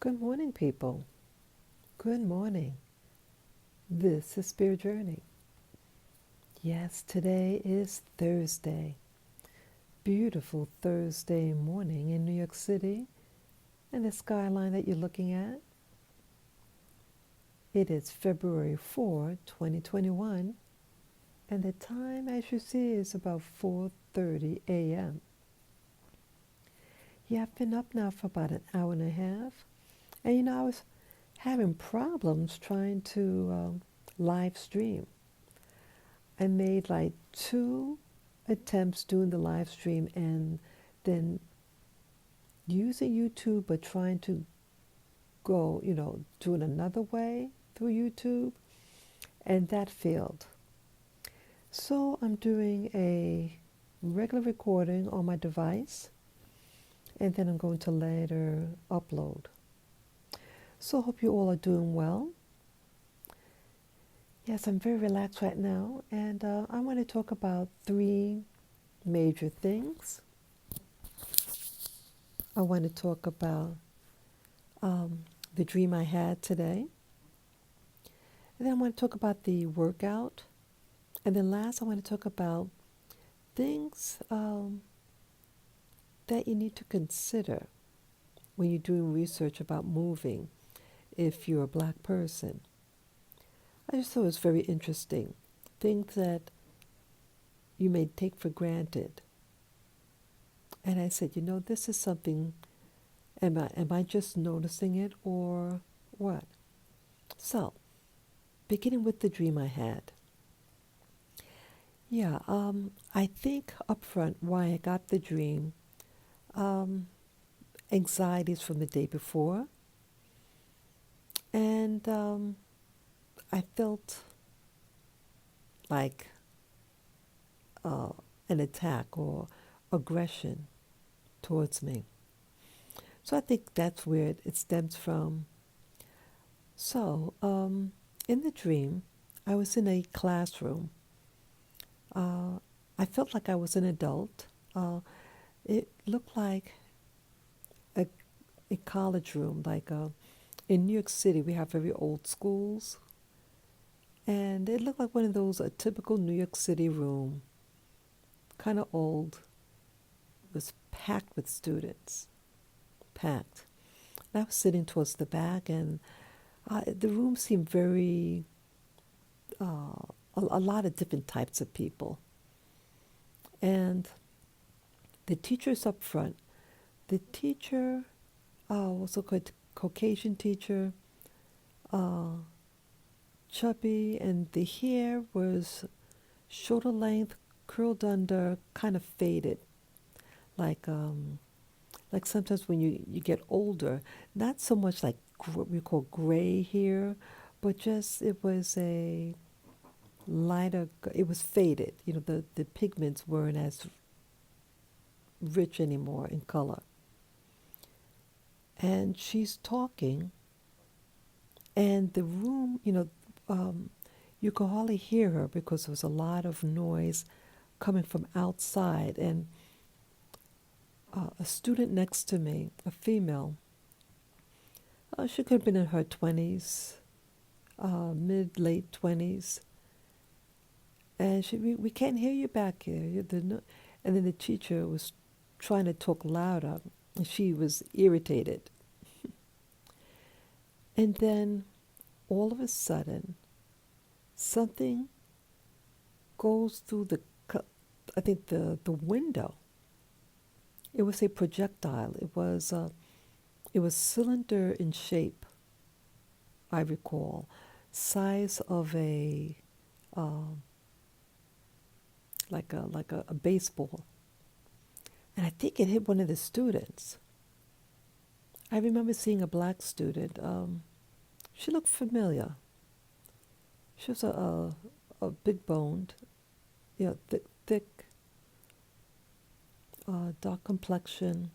Good morning, people. Good morning. This is Spirit Journey. Yes, today is Thursday. Beautiful Thursday morning in New York City. And the skyline that you're looking at, it is February 4, 2021. And the time, as you see, is about 4:30 a.m. Yeah, I've been up now for about an hour and a half. And I was having problems trying to live stream. I made like 2 attempts doing the live stream and then using YouTube, but trying to go, doing another way through YouTube, and that failed. So I'm doing a regular recording on my device, and then I'm going to later upload. So I hope you all are doing well. Yes, I'm very relaxed right now, and I want to talk about 3 major things. I want to talk about the dream I had today, and then I want to talk about the workout, and then last I want to talk about things that you need to consider when you're doing research about moving if you're a black person. I just thought it was very interesting. Things that you may take for granted. And I said, this is something, am I just noticing it or what? So, beginning with the dream I had. Yeah, I think up front why I got the dream, anxieties from the day before. And I felt like an attack or aggression towards me. So I think that's where it stems from. So in the dream, I was in a classroom. I felt like I was an adult. It looked like a college room, like in New York City, we have very old schools. And it looked like one of those, a typical New York City room, kind of old. It was packed with students, packed. And I was sitting towards the back, and the room seemed very, a lot of different types of people. And the teachers up front, the teacher was a Caucasian teacher, chubby, and the hair was shoulder length, curled under, kind of faded, like sometimes when you get older, not so much like what we call gray hair, but just it was a lighter, it was faded. The pigments weren't as rich anymore in color. And she's talking, and the room, you could hardly hear her because there was a lot of noise coming from outside. And a student next to me, a female, she could have been in her 20s, mid-late 20s. And we can't hear you back here. And then the teacher was trying to talk louder, and she was irritated. And then all of a sudden, something goes through the window. It was a projectile. It was cylinder in shape, I recall, size of a like a baseball. And I think it hit one of the students. I remember seeing a black student. She looked familiar. She was a big boned, thick, dark complexion.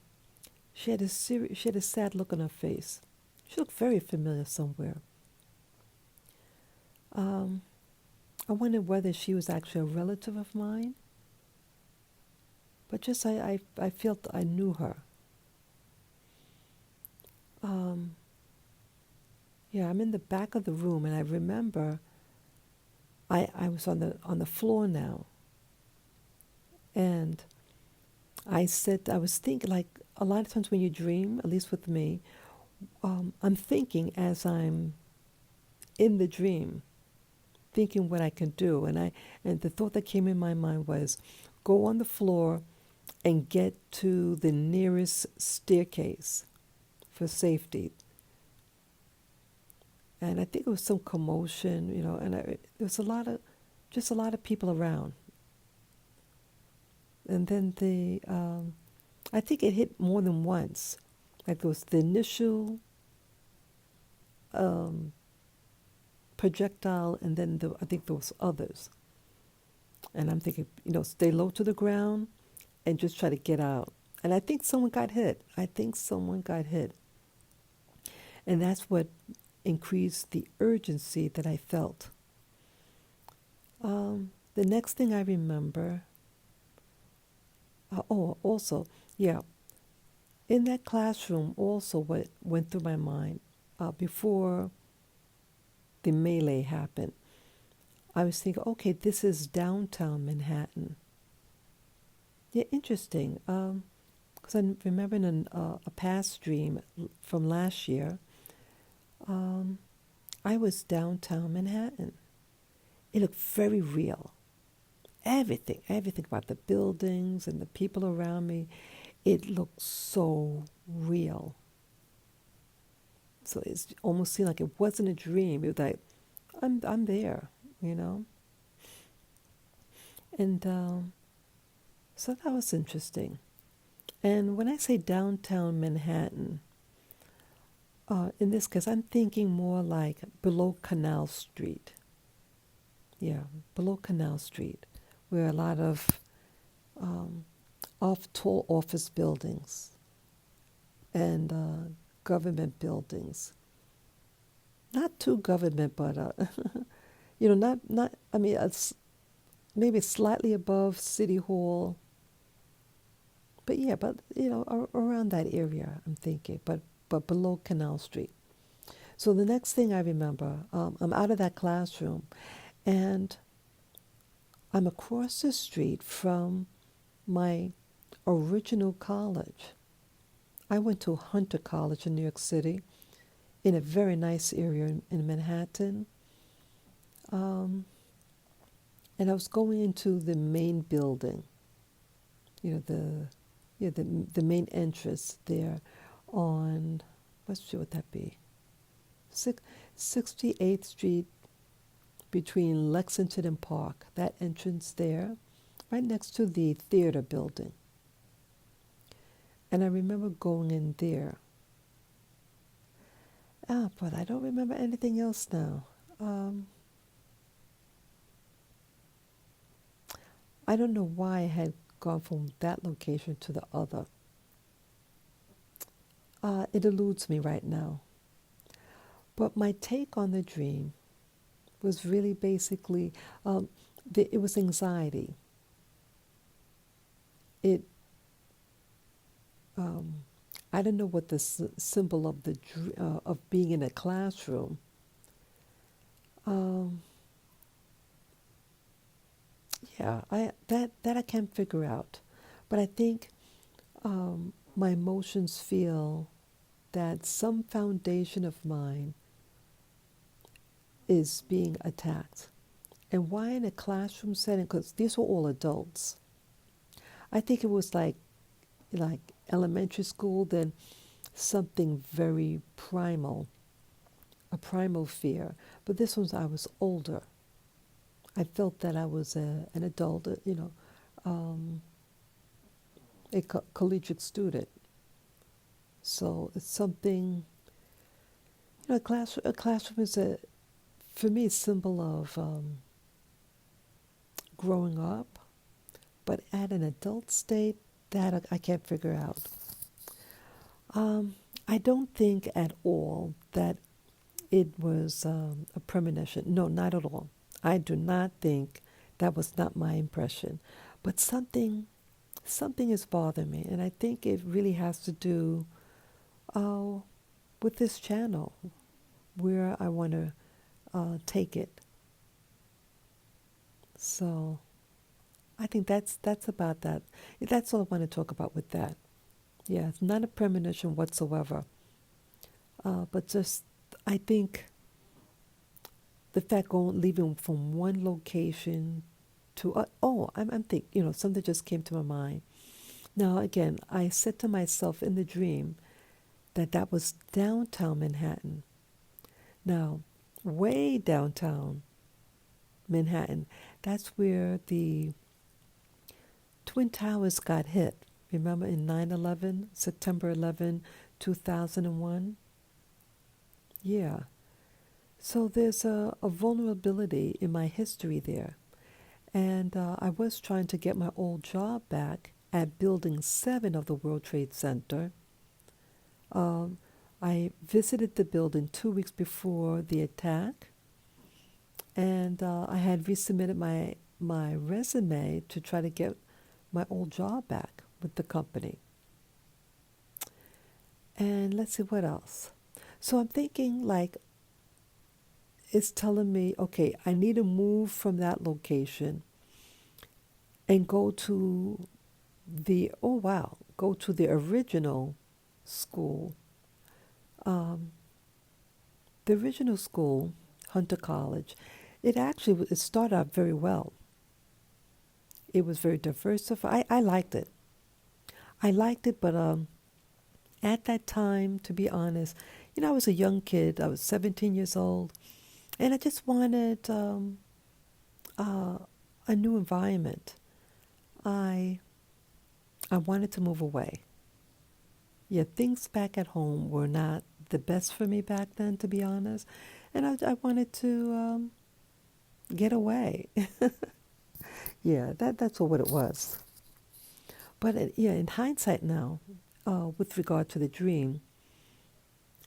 She had a sad look on her face. She looked very familiar somewhere. I wondered whether she was actually a relative of mine, but just I felt I knew her. Yeah, I'm in the back of the room, and I remember I was on the floor now, and I was thinking, like a lot of times when you dream, at least with me, I'm thinking as I'm in the dream, thinking what I can do, and the thought that came in my mind was, go on the floor and get to the nearest staircase for safety. And I think it was some commotion, and there was just a lot of people around. And then I think it hit more than once. Like there was the initial um, projectile, and then I think there was others. And I'm thinking, stay low to the ground and just try to get out. And I think someone got hit. And that's what increased the urgency that I felt. The next thing I remember, also, yeah, in that classroom, also what went through my mind before the melee happened, I was thinking, okay, this is downtown Manhattan. Yeah, interesting. Because I remember in a past dream from last year, I was downtown Manhattan. It looked very real. Everything about the buildings and the people around me, it looked so real. So it almost seemed like it wasn't a dream. It was like, I'm there, you know? And so that was interesting. And when I say downtown Manhattan, in this case, I'm thinking more like below Canal Street. Yeah, below Canal Street, where a lot of tall office buildings and government buildings. Not too government, but not. I mean, it's maybe slightly above City Hall. But yeah, around that area, I'm thinking, but below Canal Street. So the next thing I remember, I'm out of that classroom, and I'm across the street from my original college. I went to Hunter College in New York City, in a very nice area in Manhattan. And I was going into the main building, the main entrance there on, what street would that be? 68th Street between Lexington and Park, that entrance there, right next to the theater building. And I remember going in there. But I don't remember anything else now. I don't know why I had gone from that location to the other. It eludes me right now. But my take on the dream was really basically, it was anxiety. I don't know what the symbol of of being in a classroom. Um, yeah, that I can't figure out, but I think my emotions feel that some foundation of mine is being attacked. And why in a classroom setting? Because these were all adults. I think it was like elementary school, then something very primal, a primal fear. But this was, I was older. I felt that I was an adult, a collegiate student. So it's something, a classroom is for me, a symbol of growing up, but at an adult state, that I can't figure out. I don't think at all that it was a premonition. No, not at all. I do not think that was not my impression. But something is bothering me, and I think it really has to do with this channel, where I want to take it. So I think that's about that. That's all I want to talk about with that. Yeah, it's not a premonition whatsoever, but just I think the fact leaving from one location to I'm thinking, something just came to my mind. Now again, I said to myself in the dream that was downtown Manhattan. Now, way downtown Manhattan, that's where the Twin Towers got hit. Remember in 9/11, September 2001? Yeah. So there's a vulnerability in my history there. And I was trying to get my old job back at Building 7 of the World Trade Center. Um, I visited the building 2 weeks before the attack, and I had resubmitted my resume to try to get my old job back with the company. And let's see what else. So I'm thinking like it's telling me, okay, I need to move from that location and go to go to the original school. Um, the original school, Hunter College, it started out very well. It was very diversified. I liked it. I liked it, but at that time, to be honest, I was a young kid. I was 17 years old, and I just wanted uh, a new environment. I I wanted to move away. Yeah, things back at home were not the best for me back then, to be honest, and I wanted to get away. Yeah, that's all what it was. But yeah, in hindsight now, with regard to the dream,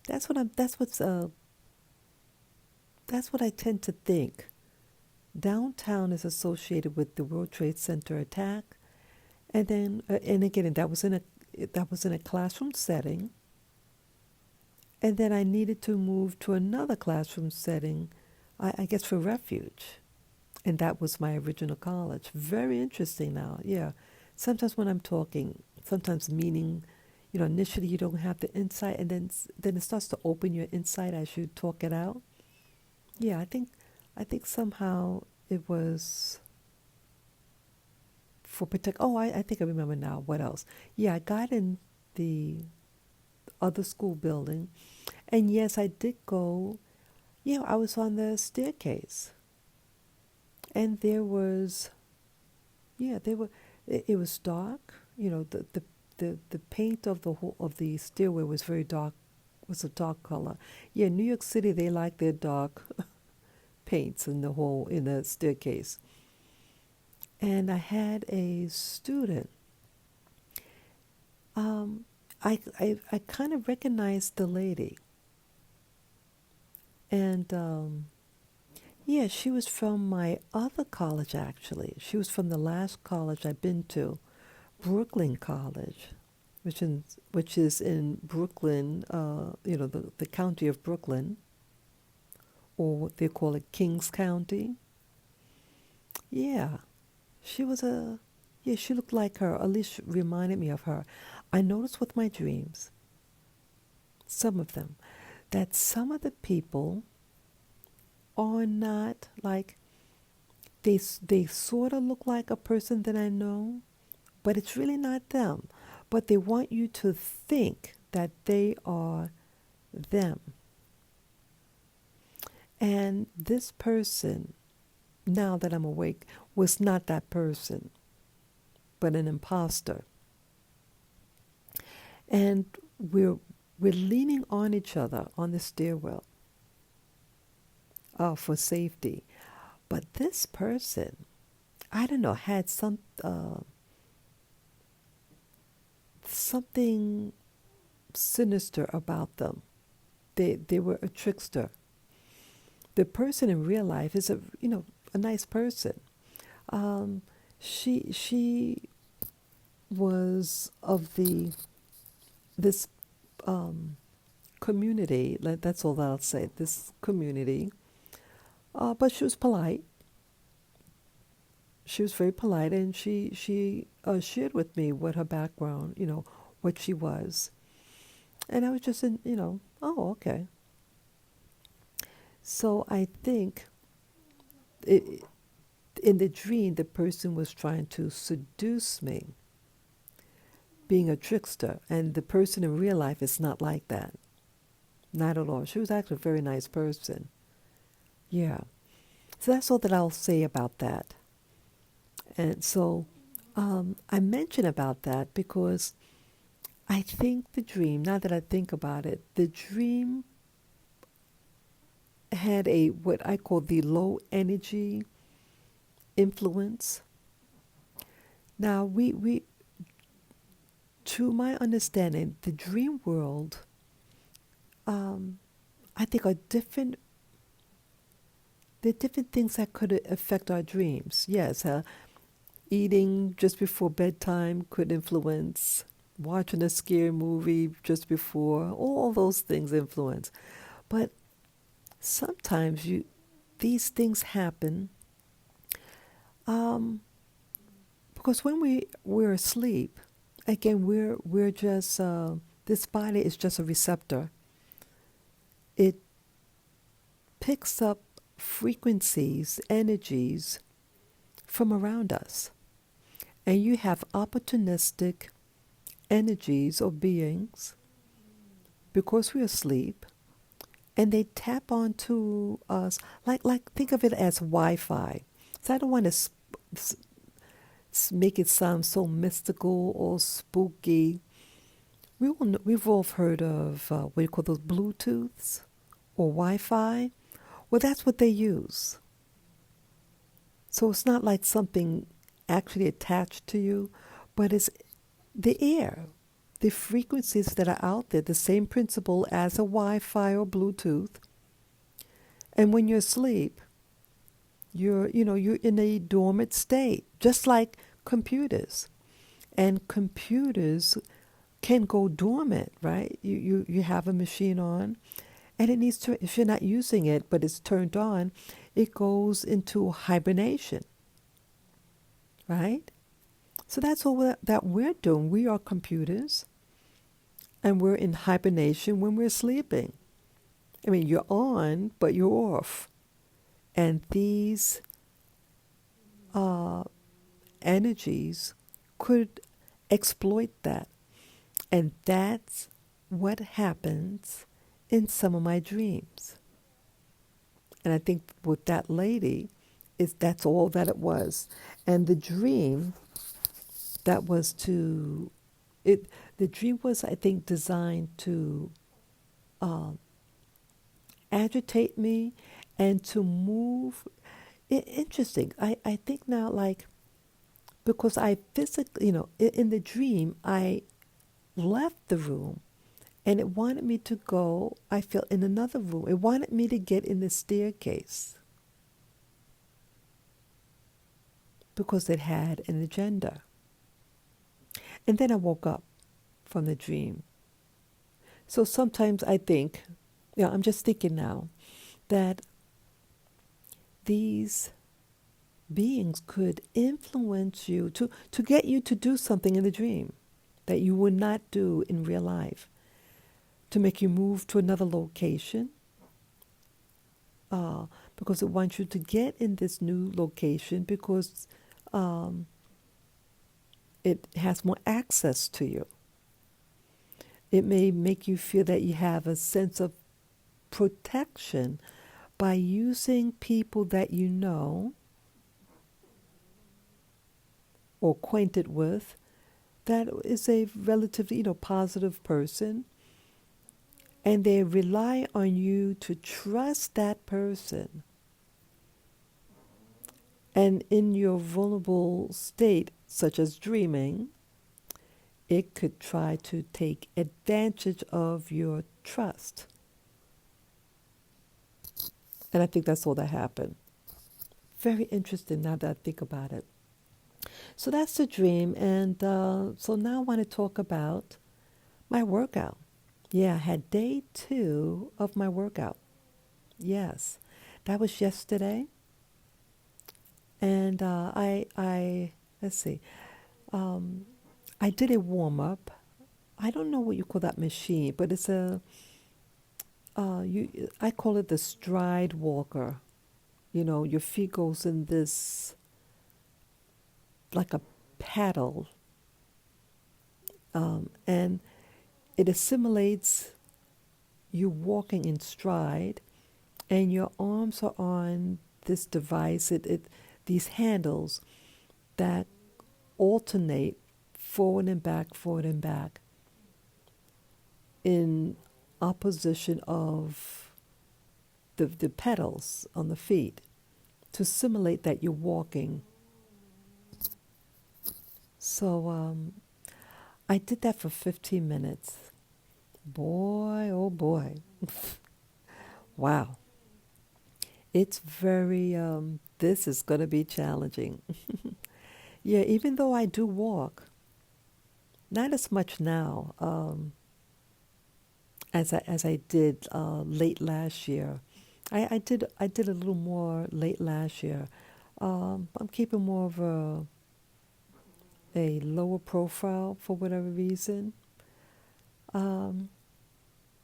that's what I'm. That's what I tend to think. Downtown is associated with the World Trade Center attack, and then and again that was in a classroom setting, and then I needed to move to another classroom setting, I guess for refuge, and that was my original college. Very interesting now. Yeah, sometimes when I'm talking, sometimes meaning, initially you don't have the insight, and then it starts to open your insight as you talk it out. Yeah, I think somehow it was for protect. Oh, I think I remember now. What else? Yeah, I got in the other school building, and yes, I did go. I was on the staircase, and there was, yeah, there were. It was dark. The paint of the stairway was very dark. Was a dark color. Yeah, New York City, they like their dark paints in the staircase. And I had a student. Um, I kind of recognized the lady, and yeah, she was from my other college actually. She was from the last college I've been to, Brooklyn College, which is in Brooklyn. The county of Brooklyn, or what they call it, Kings County. Yeah, she was a, yeah, she looked like her, at least reminded me of her. I noticed with my dreams, some of them, that some of the people are not like, they sort of look like a person that I know, but it's really not them. But they want you to think that they are them. And this person, now that I'm awake, was not that person, but an imposter. And we're leaning on each other on the stairwell for safety. But this person, I don't know, had something sinister about them. They were a trickster. The person in real life is a nice person. Um, she was of this um, community. That's all that I'll say. This community, but she was polite. She was very polite, and she shared with me what her background, what she was, and I was just oh, okay. So I think it, in the dream, the person was trying to seduce me, being a trickster, and the person in real life is not like that, not at all. She was actually a very nice person. Yeah. So that's all that I'll say about that. And so I mention about that because I think the dream, now that I think about it, the dream had a what I call the low energy influence. Now we to my understanding, the dream world, I think are different. There are different things that could affect our dreams. Yes, eating just before bedtime could influence. Watching a scary movie just before, all those things influence. But sometimes these things happen because when we're asleep, again we're just this body is just a receptor. It picks up frequencies, energies from around us, and you have opportunistic energies or beings because we're asleep, and they tap onto us like think of it as Wi-Fi. So I don't want to make it sound so mystical or spooky. We've all heard of what do you call those Bluetooths or Wi-Fi. Well, that's what they use. So it's not like something actually attached to you, but it's the air, the frequencies that are out there, the same principle as a Wi-Fi or Bluetooth. And when you're asleep, you're in a dormant state, just like computers. And computers can go dormant, right? You have a machine on, and it needs to, if you're not using it, but it's turned on, it goes into hibernation, right? So that's all that we're doing. We are computers, and we're in hibernation when we're sleeping. I mean, you're on, but you're off. And these energies could exploit that. And that's what happens in some of my dreams. And I think with that lady, that's all that it was. And the dream that was the dream was, I think, designed to agitate me and to move. Interesting. I think now, like, because I physically, in the dream, I left the room and it wanted me to go, I felt, in another room. It wanted me to get in the staircase because it had an agenda. And then I woke up from the dream. So sometimes I think, I'm just thinking now, that these beings could influence you to get you to do something in the dream that you would not do in real life, to make you move to another location, because it wants you to get in this new location because it has more access to you. It may make you feel that you have a sense of protection by using people that you know or acquainted with that is a relatively, positive person, and they rely on you to trust that person. And in your vulnerable state, such as dreaming, it could try to take advantage of your trust. And I think that's all that happened. Very interesting now that I think about it. So that's the dream. And so now I want to talk about my workout. Yeah, I had day 2 of my workout. Yes, that was yesterday, and let's see, um, I did a warm up. I don't know what you call that machine, but it's I call it the stride walker. You know, your feet goes in this like a paddle, and it assimilates you walking in stride, and your arms are on this device. These handles that alternate forward and back in opposition of the pedals on the feet to simulate that you're walking. So I did that for 15 minutes. Boy, oh boy. Wow. It's very, this is going to be challenging. Yeah, even though I do walk, not as much now as I did late last year. I did a little more late last year. I'm keeping more of a lower profile for whatever reason. Um,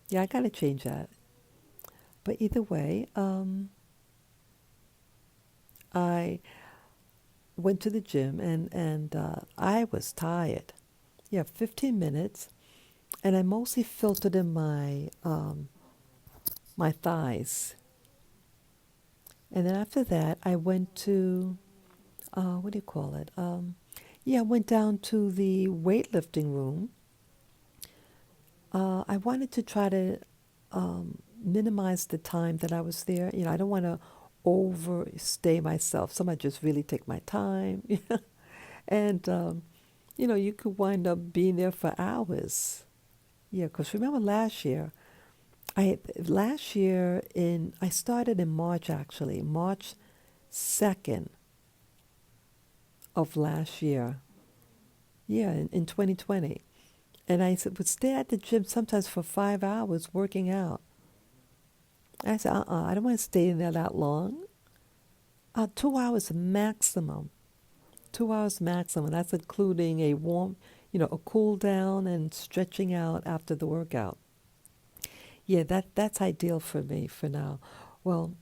yeah, I got to change that. But either way, I went to the gym and I was tired. Yeah, 15 minutes, and I mostly filtered in my thighs. And then after that, I went to what do you call it? Yeah, I went down to the weightlifting room. I wanted to try to minimize the time that I was there. You know, I don't want to overstay myself. So I just really take my time. And, you know, you could wind up being there for hours. Yeah, because remember last year, I started in March actually, March 2nd of last year. Yeah, in 2020. And would stay at the gym sometimes for 5 hours working out. I said, I don't want to stay in there that long. 2 hours maximum. 2 hours maximum. That's including a warm, you know, a cool down and stretching out after the workout. Yeah, that's ideal for me for now. Well,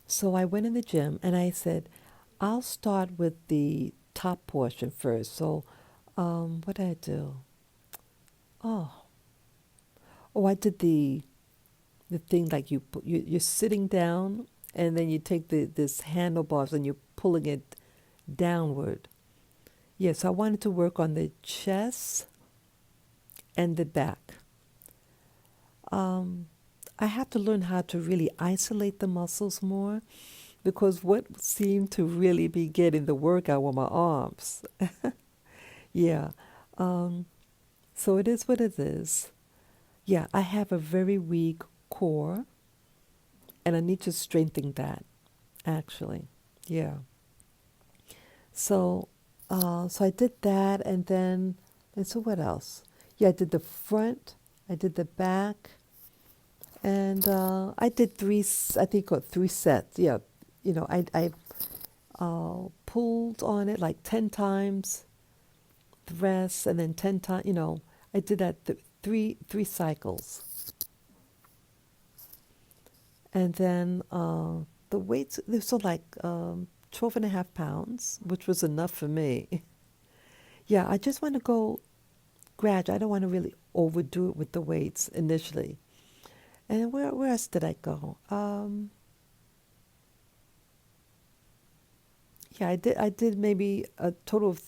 so I went in the gym and I said, I'll start with the top portion first. So, what did I do? Oh, oh, I did the thing like you're sitting down and then you take this handlebars and you're pulling it downward. Yeah, so I wanted to work on the chest and the back. I have to learn how to really isolate the muscles more because what seemed to really be getting the workout were my arms. Yeah. So it is what it is. Yeah, I have a very weak core and I need to strengthen that actually. Yeah. So so I did that and so what else? Yeah, I did the front, I did the back, and I did I think 3 sets. Yeah, you know, I pulled on it like 10 times, the rest, and then 10 times, you know, I did that three cycles. And then the weights, they were sort of like 12 and a half pounds, which was enough for me. Yeah, I just want to go gradual. I don't want to really overdo it with the weights initially. And where else did I go? Yeah, I did maybe a total of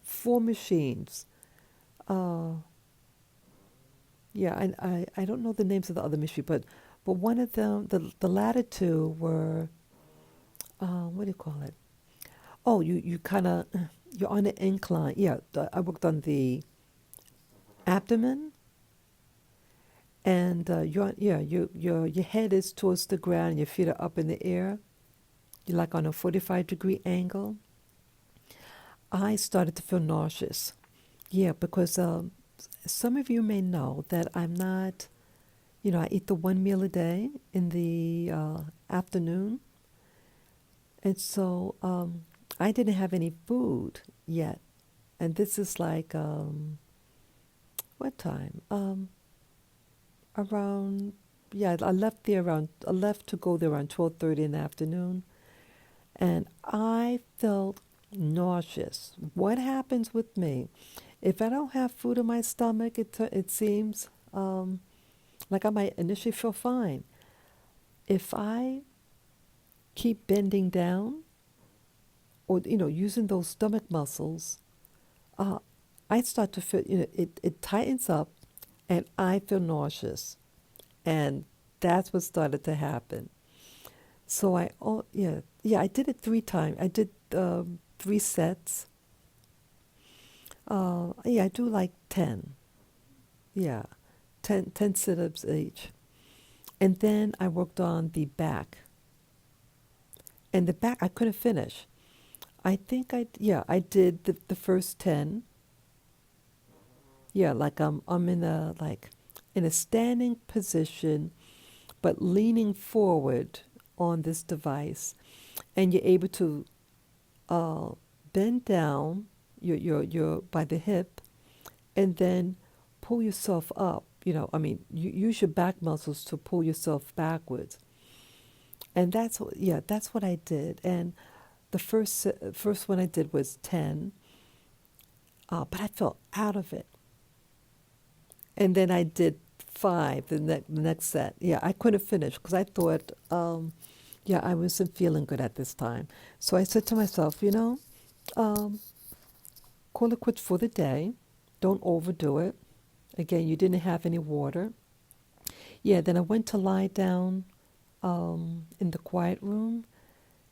4 machines. Uh, yeah, I don't know the names of the other machines, but one of them, the latter two were what do you call it? Oh, you kind of you're on an incline. Yeah, I worked on the abdomen, and your head is towards the ground, your feet are up in the air. You're like on a 45-degree angle. I started to feel nauseous. Yeah, because some of you may know that I'm not I eat the one meal a day in the afternoon. And so I didn't have any food yet. And this is like, what time? Around, yeah, I left to go there around 12:30 in the afternoon. And I felt nauseous. What happens with me? If I don't have food in my stomach, it seems like I might initially feel fine. If I keep bending down or using those stomach muscles, uh, I start to feel it tightens up, and I feel nauseous, and that's what started to happen. So I did it 3 times. I did 3 sets. I do like 10. Yeah, 10 sit-ups each. And then I worked on the back. And the back I couldn't finish. I think I did the first 10. Yeah, like I'm in a standing position, but leaning forward on this device, and you're able to uh, bend down your by the hip, and then pull yourself up. You use your back muscles to pull yourself backwards, and that's what I did. And the first one I did was 10, but I felt out of it. And then I did 5 the next set. Yeah, I couldn't finish because I thought, I wasn't feeling good at this time. So I said to myself, um, call it quits for the day. Don't overdo it. Again, you didn't have any water. Yeah, then I went to lie down in the quiet room,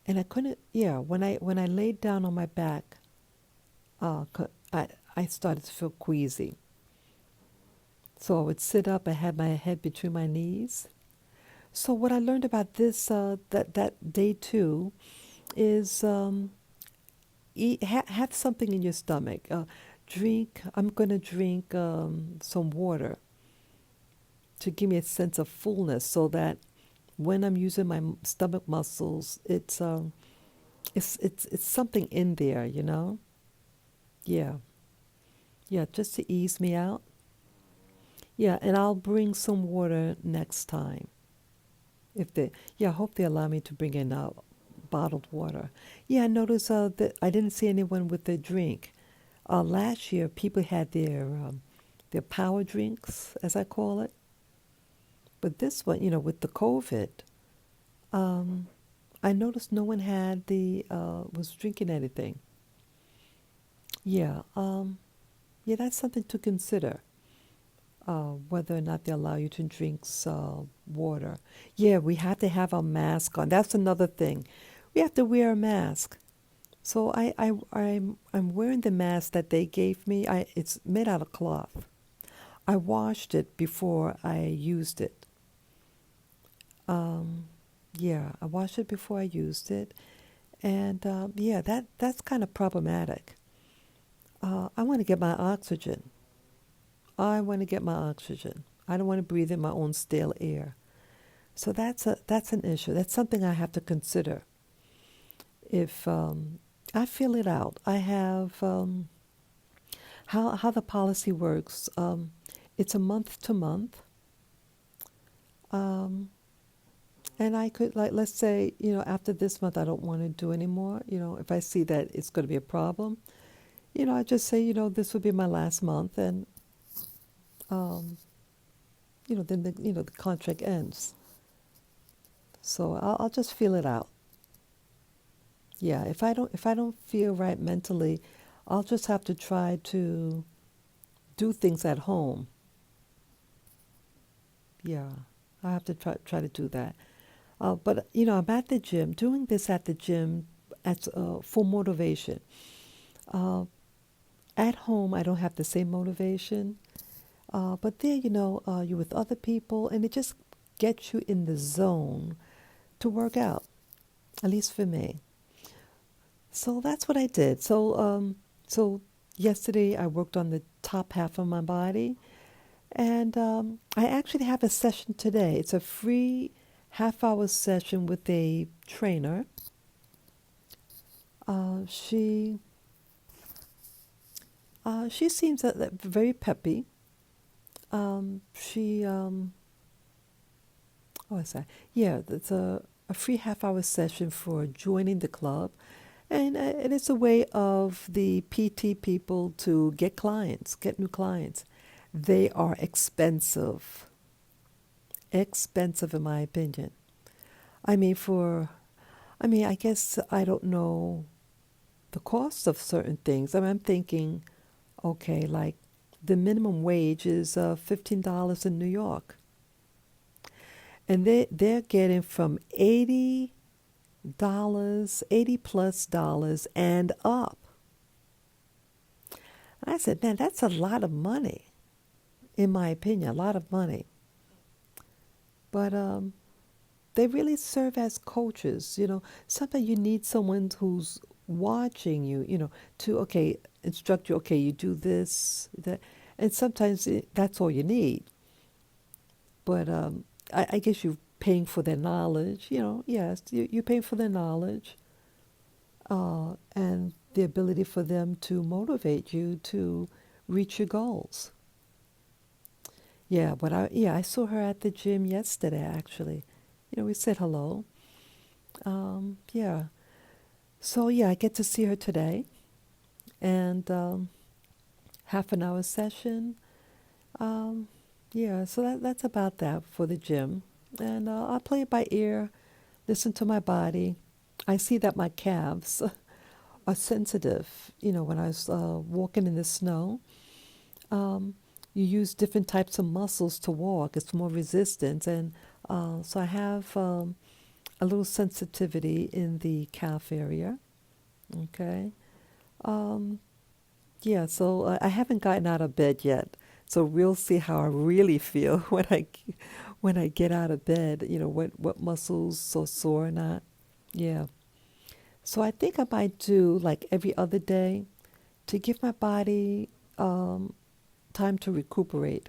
and I couldn't. Yeah, when I laid down on my back, I started to feel queasy. So I would sit up. I had my head between my knees. So what I learned about this that day 2 is have something in your stomach. Drink. I'm gonna drink some water to give me a sense of fullness, so that when I'm using my stomach muscles, it's something in there, Yeah, yeah, just to ease me out. Yeah, and I'll bring some water next time. If they, yeah, I hope they allow me to bring in bottled water. Yeah, I noticed that I didn't see anyone with their drink. Last year, people had their power drinks, as I call it. But this one, with the COVID, um, I noticed no one was drinking anything. Yeah, yeah, that's something to consider. Whether or not they allow you to drink water. Yeah, we have to have a mask on. That's another thing. We have to wear a mask. So I'm wearing the mask that they gave me. It's made out of cloth. I washed it before I used it. Yeah, I washed it before I used it, and yeah, that's kind of problematic. I want to get my oxygen. I want to get my oxygen. I don't want to breathe in my own stale air. So that's an issue. That's something I have to consider. If I fill it out, I have how the policy works. It's a month to month, and I could, like, let's say, after this month I don't want to do anymore. If I see that it's going to be a problem, I just say, this will be my last month, and um, then the contract ends. So I'll just feel it out. Yeah, if I don't feel right mentally, I'll just have to try to do things at home. Yeah, I have to try to do that. But I'm at the gym, doing this at the gym as for motivation. Uh, at home, I don't have the same motivation. But there, you're with other people, and it just gets you in the zone to work out, at least for me. So that's what I did. So yesterday I worked on the top half of my body, And I actually have a session today. It's a free half-hour session with a trainer. Uh, she she seems very peppy. She what was that? Yeah, it's a free half-hour session for joining the club, and it's a way of the PT people to get clients, get new clients. They are expensive, expensive in my opinion. I mean, I guess I don't know the cost of certain things. I mean, I'm thinking, okay, like the minimum wage is $15 in New York, and they're getting from $80, 80 plus dollars and up. I said, man, that's a lot of money, in my opinion, a lot of money. But they really serve as coaches. Sometimes you need someone who's watching you, to, okay, instruct you, okay, you do this, that. And sometimes that's all you need. But I guess you're paying for their knowledge, yes, you're paying for their knowledge and the ability for them to motivate you to reach your goals. Yeah, but I saw her at the gym yesterday, actually. We said hello. Yeah. So, yeah, I get to see her today. And half an hour session. Um, yeah, so that's about that for the gym. And I'll play it by ear, listen to my body. I see that my calves are sensitive. When I was walking in the snow, um, you use different types of muscles to walk. It's more resistance. And so I have a little sensitivity in the calf area. Okay. Um, yeah, so I haven't gotten out of bed yet. So we'll see how I really feel when I get out of bed, what muscles are sore or not. Yeah. So I think I might do like every other day to give my body um, time to recuperate.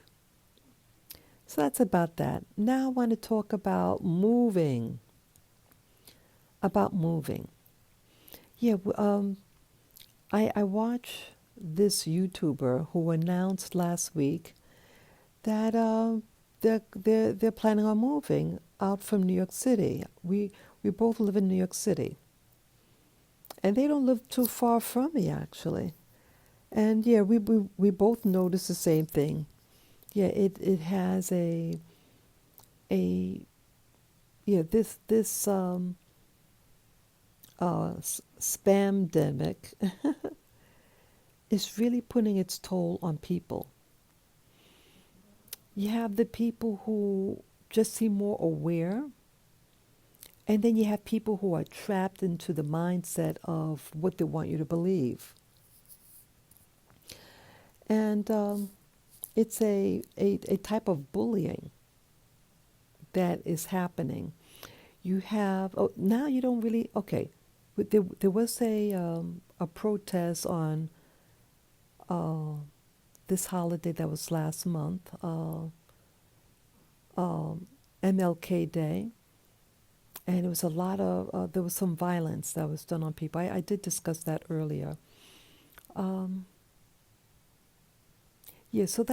So that's about that. Now I want to talk about moving. About moving. Yeah, I watch this YouTuber who announced last week that they're planning on moving out from New York City. We both live in New York City, and they don't live too far from me actually. And yeah, we both notice the same thing. Yeah, it has a yeah this spamdemic is really putting its toll on people. You have the people who just seem more aware, and then you have people who are trapped into the mindset of what they want you to believe. And it's a type of bullying that is happening. You have, oh, now you don't really, okay, there was a protest on uh, this holiday that was last month, um, MLK Day, and it was a lot of, there was some violence that was done on people. I did discuss that earlier. Um, yeah, so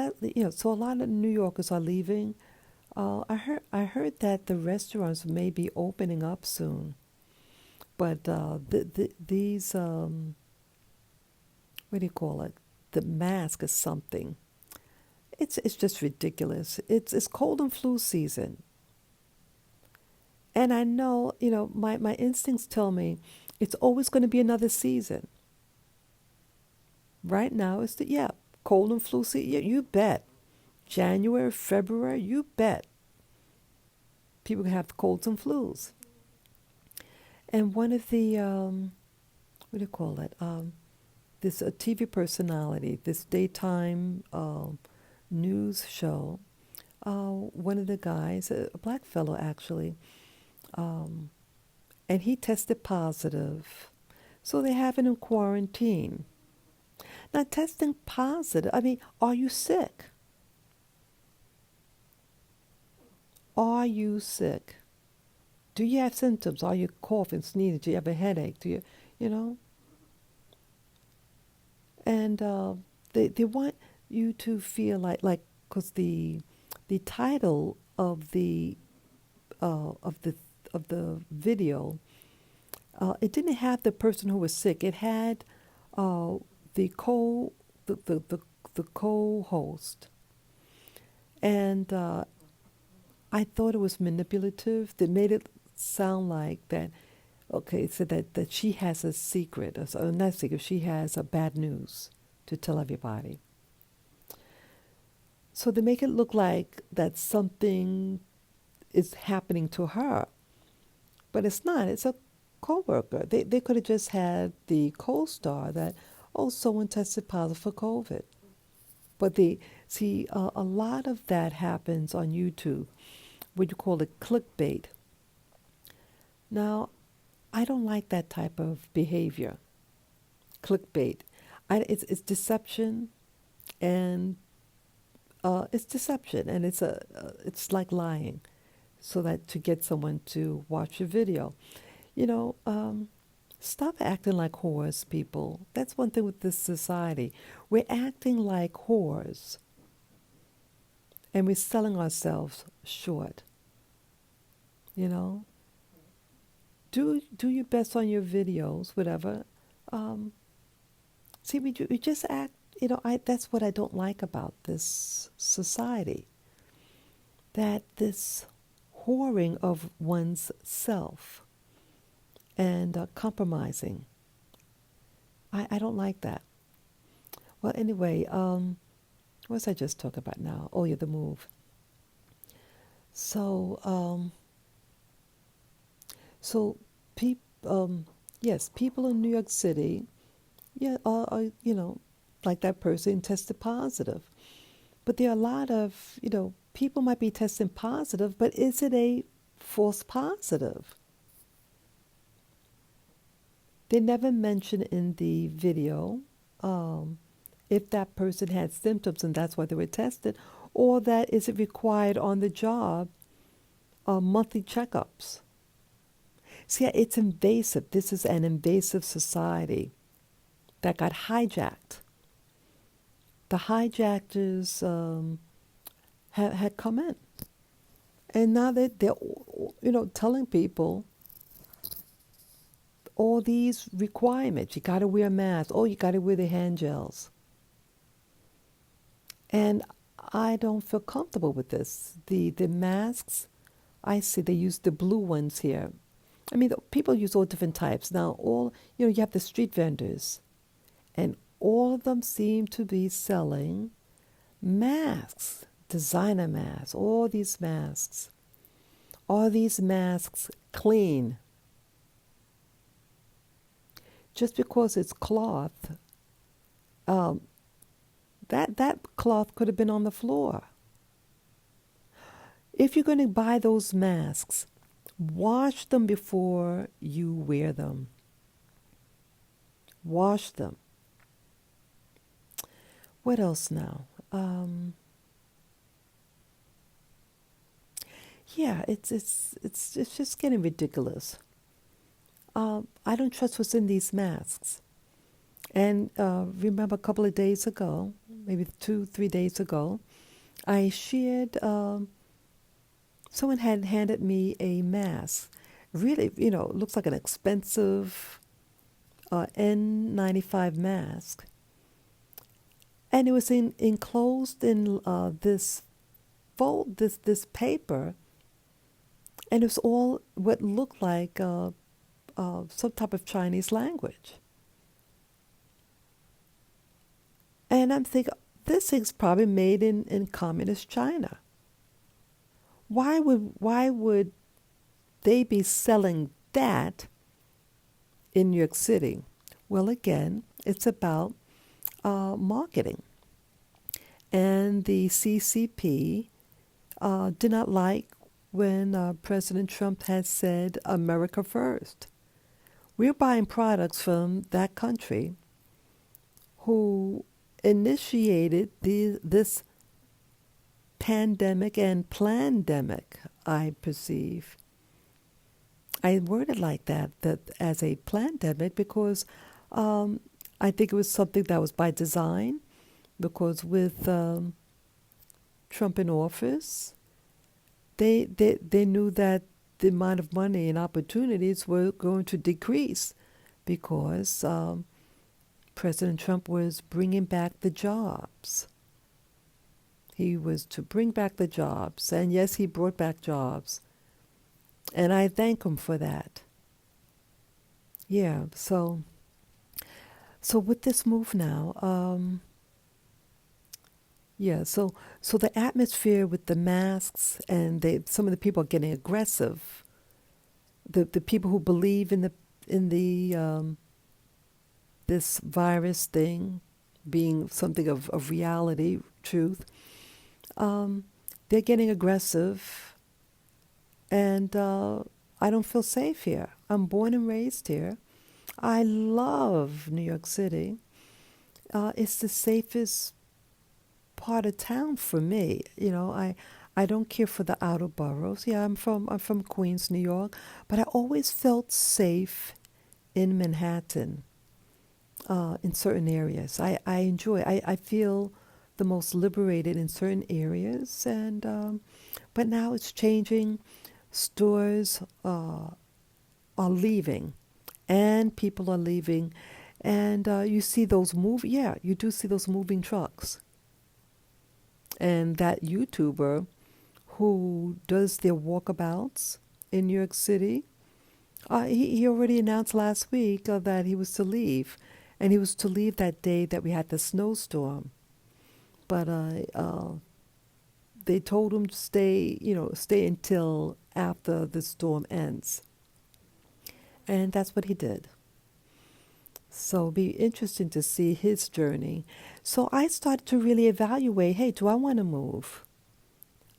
so a lot of New Yorkers are leaving. I heard that the restaurants may be opening up soon, but these what do you call it? The mask is something. It's just ridiculous. It's cold and flu season, and I know my instincts tell me it's always going to be another season. Right now it's the yeah cold and flu season. You bet. January, February, you bet. People have colds and flus. And one of the what do you call it? This TV personality, this daytime news show. One of the guys, a black fellow actually, um, and he tested positive. So they have him in quarantine. Now, testing positive, I mean, are you sick? Are you sick? Do you have symptoms? Are you coughing, sneezing? Do you have a headache? Do you, you know? And they want you to feel like, because the title of the video, it didn't have the person who was sick. It had uh, the co the co-host, and I thought it was manipulative. They made it sound like that. Okay, so that she has a secret, or not secret. She has a bad news to tell everybody. So they make it look like that something is happening to her, but it's not. It's a coworker. They could have just had the co-star that, oh, someone tested positive for COVID. But they see a lot of that happens on YouTube, what you call it clickbait. Now, I don't like that type of behavior, clickbait. It's deception, and it's deception, and it's like lying, so that to get someone to watch your video. You know, stop acting like whores, people. That's one thing with this society. We're acting like whores, and we're selling ourselves short. You know, do your best on your videos, whatever. See, we just act. You know, that's what I don't like about this society. That this whoring of one's self and compromising. I don't like that. Well, anyway, what was I just talking about now? Oh, yeah, the move. So, so yes, people in New York City, yeah, you know, like that person tested positive. But there are a lot of, you know, people might be testing positive, but is it a false positive? They never mention in the video if that person had symptoms and that's why they were tested, or that is it required on the job monthly checkups. See, it's invasive. This is an invasive society that got hijacked. The hijackers had come in, and now they're you know, telling people all these requirements. You got to wear a mask. Oh, you got to wear the hand gels. And I don't feel comfortable with this. The masks, I see they use the blue ones here. I mean, people use all different types. Now, you know, you have the street vendors, and all of them seem to be selling masks, designer masks, all these masks. Are these masks clean? Just because it's cloth, that cloth could have been on the floor. If you're going to buy those masks, wash them before you wear them. Wash them. What else now? Yeah, it's just getting ridiculous. I don't trust what's in these masks. And remember a couple of days ago, maybe 2-3 days ago, I shared, someone had handed me a mask. Really, you know, it looks like an expensive N95 mask. And it was enclosed in this paper, and it was all what looked like some type of Chinese language. And I'm thinking, this thing's probably made in communist China. Why would they be selling that in New York City? Well, again, it's about marketing. And the CCP did not like when President Trump had said America first. We're buying products from that country who initiated this pandemic and plandemic. I perceive. I worded like that as a pandemic because I think it was something that was by design, because with Trump in office, they knew that the amount of money and opportunities were going to decrease because President Trump was bringing back the jobs. He was to bring back the jobs. And yes, he brought back jobs. And I thank him for that. Yeah, so with this move now, yeah, so the atmosphere with the masks and some of the people are getting aggressive. The people who believe in the this virus thing being something of reality, truth, they're getting aggressive, and I don't feel safe here. I'm born and raised here. I love New York City. It's the safest part of town for me. You know, I don't care for the outer boroughs. Yeah, I'm from Queens, New York, but I always felt safe in Manhattan, in certain areas. I enjoy. I feel the most liberated in certain areas, and but now it's changing. Stores are leaving, and people are leaving, and you see those you do see those moving trucks. And that YouTuber who does their walkabouts in New York City, he already announced last week that he was to leave. And he was to leave that day that we had the snowstorm. But they told him to stay until after the storm ends. And that's what he did. So it'll be interesting to see his journey. So I started to really evaluate, hey, do I want to move?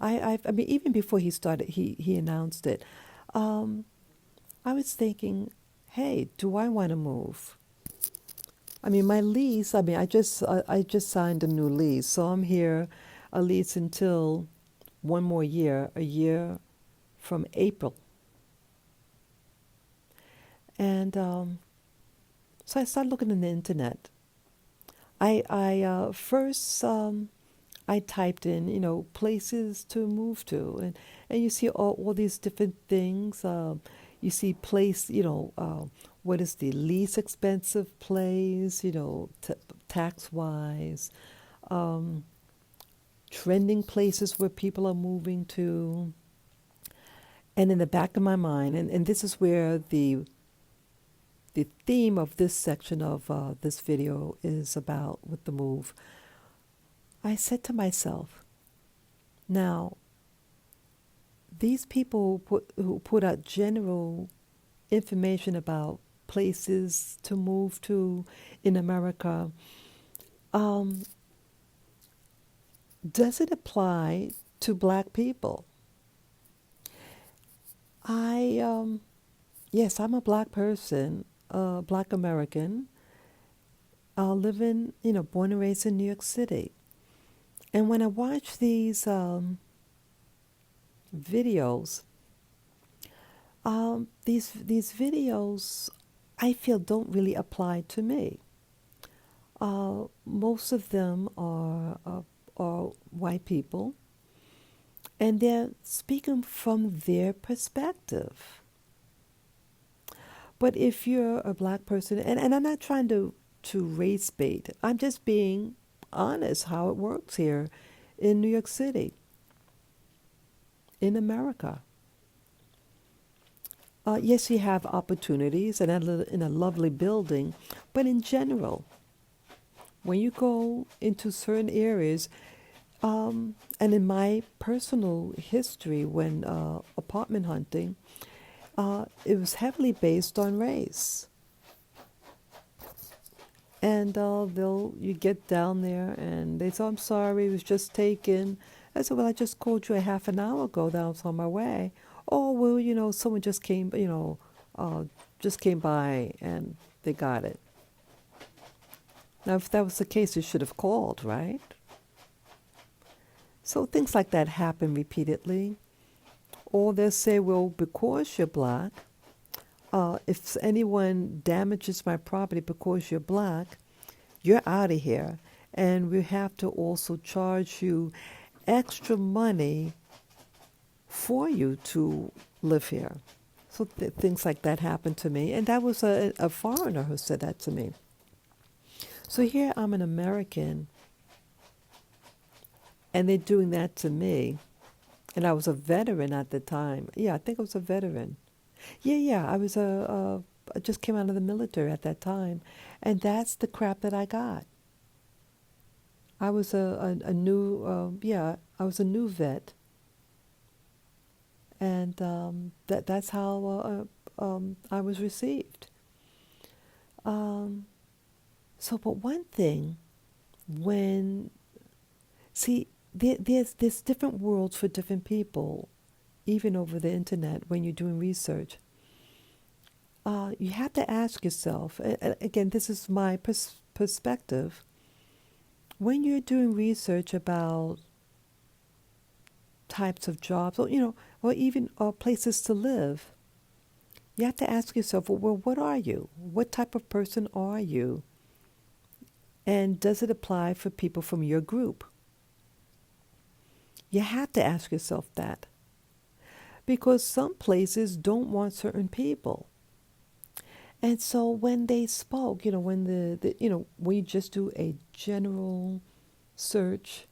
I mean, even before he announced it, I was thinking, hey, do I want to move? I mean, my lease, I just signed a new lease, so I'm here a lease until one more year, a year from April. And so I started looking on the internet. I first I typed in places to move to, and you see all these different things. You see what is the least expensive place, tax wise, trending places where people are moving to. And in the back of my mind, and this is where the theme of this section of this video is about with the move, I said to myself, now, these people who put out general information about places to move to in America, does it apply to Black people? Yes, I'm a Black person, Black American, living, born and raised in New York City. And when I watch these videos, these videos, I feel don't really apply to me. Most of them are white people, and they're speaking from their perspective. But if you're a Black person, and I'm not trying to race bait, I'm just being honest how it works here in New York City, in America. Yes, you have opportunities and in a lovely building, but in general, when you go into certain areas, and in my personal history when apartment hunting, it was heavily based on race. And you get down there and they say, I'm sorry, it was just taken. I said, well, I just called you a half an hour ago that I was on my way. Oh, well, someone just came, just came by and they got it. Now, if that was the case, you should have called, right? So things like that happen repeatedly. Or they'll say, well, because you're black, if anyone damages my property because you're black, you're out of here. And we have to also charge you extra money for you to live here. So things like that happened to me. And that was a foreigner who said that to me. So here I'm an American, and they're doing that to me. And I was a veteran at the time. Yeah, I think I was a veteran. Yeah, I was I just came out of the military at that time. And that's the crap that I got. I was a new, I was a new vet. And that's how I was received. But one thing, there's different worlds for different people, even over the internet when you're doing research. You have to ask yourself, again, this is my perspective, when you're doing research about types of jobs, or even places to live, you have to ask yourself, well, what are you? What type of person are you? And does it apply for people from your group? You have to ask yourself that. Because some places don't want certain people. And so when they spoke, when when you just do a general search,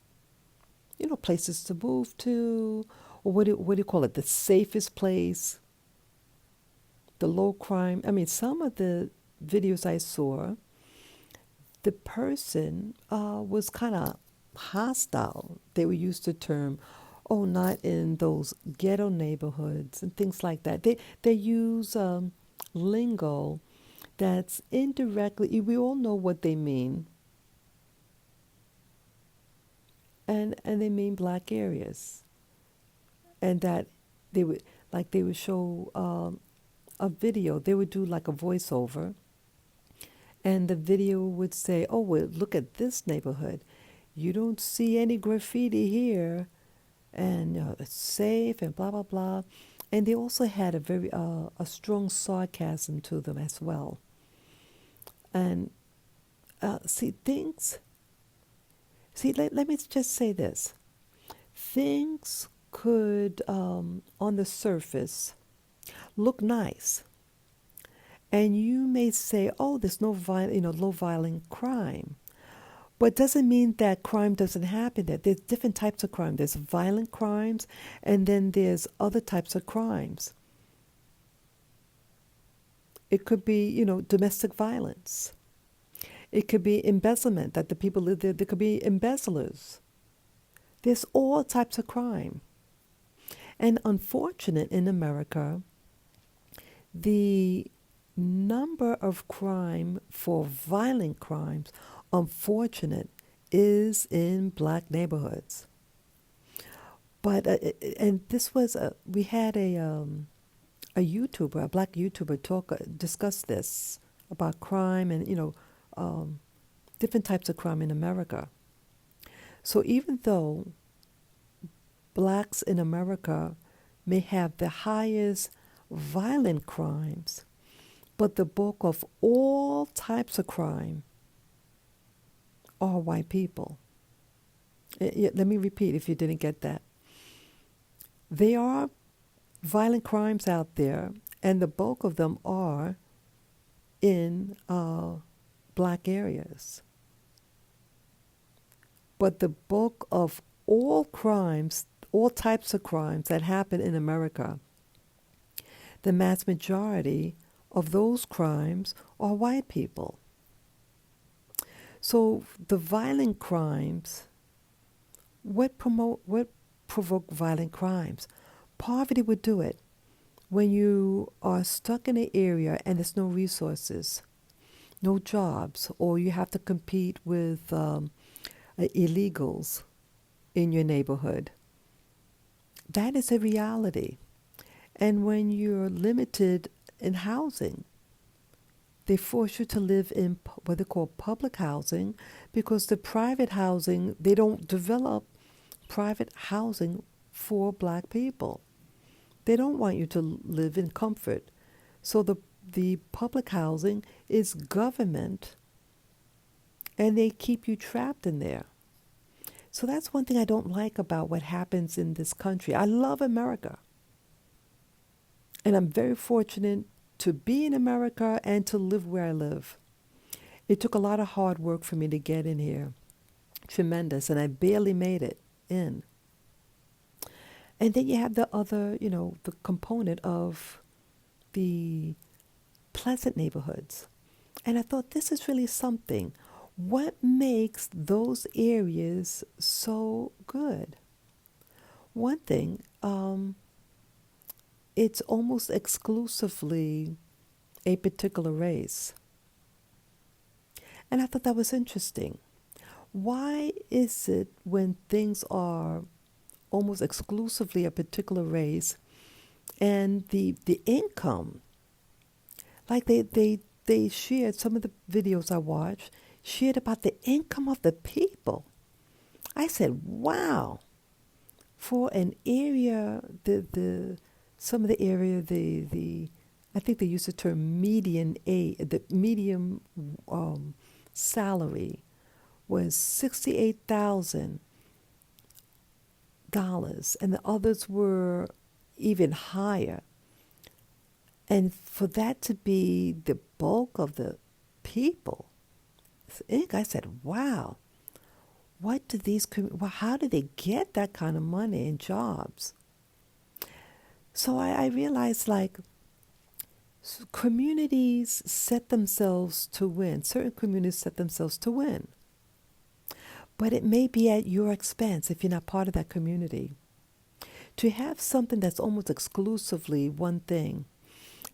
places to move to, or what do you call it, the safest place, the low crime. I mean, some of the videos I saw, the person was kind of hostile. They would use the term, oh, not in those ghetto neighborhoods and things like that. They use lingo that's indirectly, we all know what they mean, and they mean black areas, and that they would show a video. They would do like a voiceover, and the video would say, oh, well, look at this neighborhood. You don't see any graffiti here, and it's safe, and blah, blah, blah. And they also had a very a strong sarcasm to them as well. And let me just say this. Things could, on the surface, look nice. And you may say, oh, there's no low violent crime. But it doesn't mean that crime doesn't happen there. There's different types of crime. There's violent crimes, and then there's other types of crimes. It could be, domestic violence. It could be embezzlement, that the people live there. There could be embezzlers. There's all types of crime. And unfortunate in America, the number of crime for violent crimes, unfortunate, is in black neighborhoods. But and this was we had a YouTuber, a black YouTuber, discuss this about crime and different types of crime in America. So even though blacks in America may have the highest violent crimes, but the bulk of all types of crime are white people. Let me repeat if you didn't get that. There are violent crimes out there, and the bulk of them are in black areas. But the bulk of all crimes, all types of crimes that happen in America, the mass majority of those crimes are white people. So the violent crimes, what provoke violent crimes? Poverty would do it. When you are stuck in an area and there's no resources, no jobs, or you have to compete with illegals in your neighborhood, that is a reality. And when you're limited in housing, they force you to live in what they call public housing, because the private housing, they don't develop private housing for black people. They don't want you to live in comfort. So the public housing is government, and they keep you trapped in there. So that's one thing I don't like about what happens in this country. I love America. And I'm very fortunate to be in America and to live where I live. It took a lot of hard work for me to get in here. Tremendous. And I barely made it in. And then you have the other, the component of the pleasant neighborhoods. And I thought, this is really something. What makes those areas so good? One thing, it's almost exclusively a particular race. And I thought that was interesting. Why is it when things are almost exclusively a particular race and the income, like they shared, some of the videos I watched, shared about the income of the people. I said, wow, for an area, some of the area, I think they use the term the medium salary was $68,000, and the others were even higher. And for that to be the bulk of the people, I said, wow, how do they get that kind of money and jobs? So I realized, communities set themselves to win. Certain communities set themselves to win. But it may be at your expense if you're not part of that community. To have something that's almost exclusively one thing,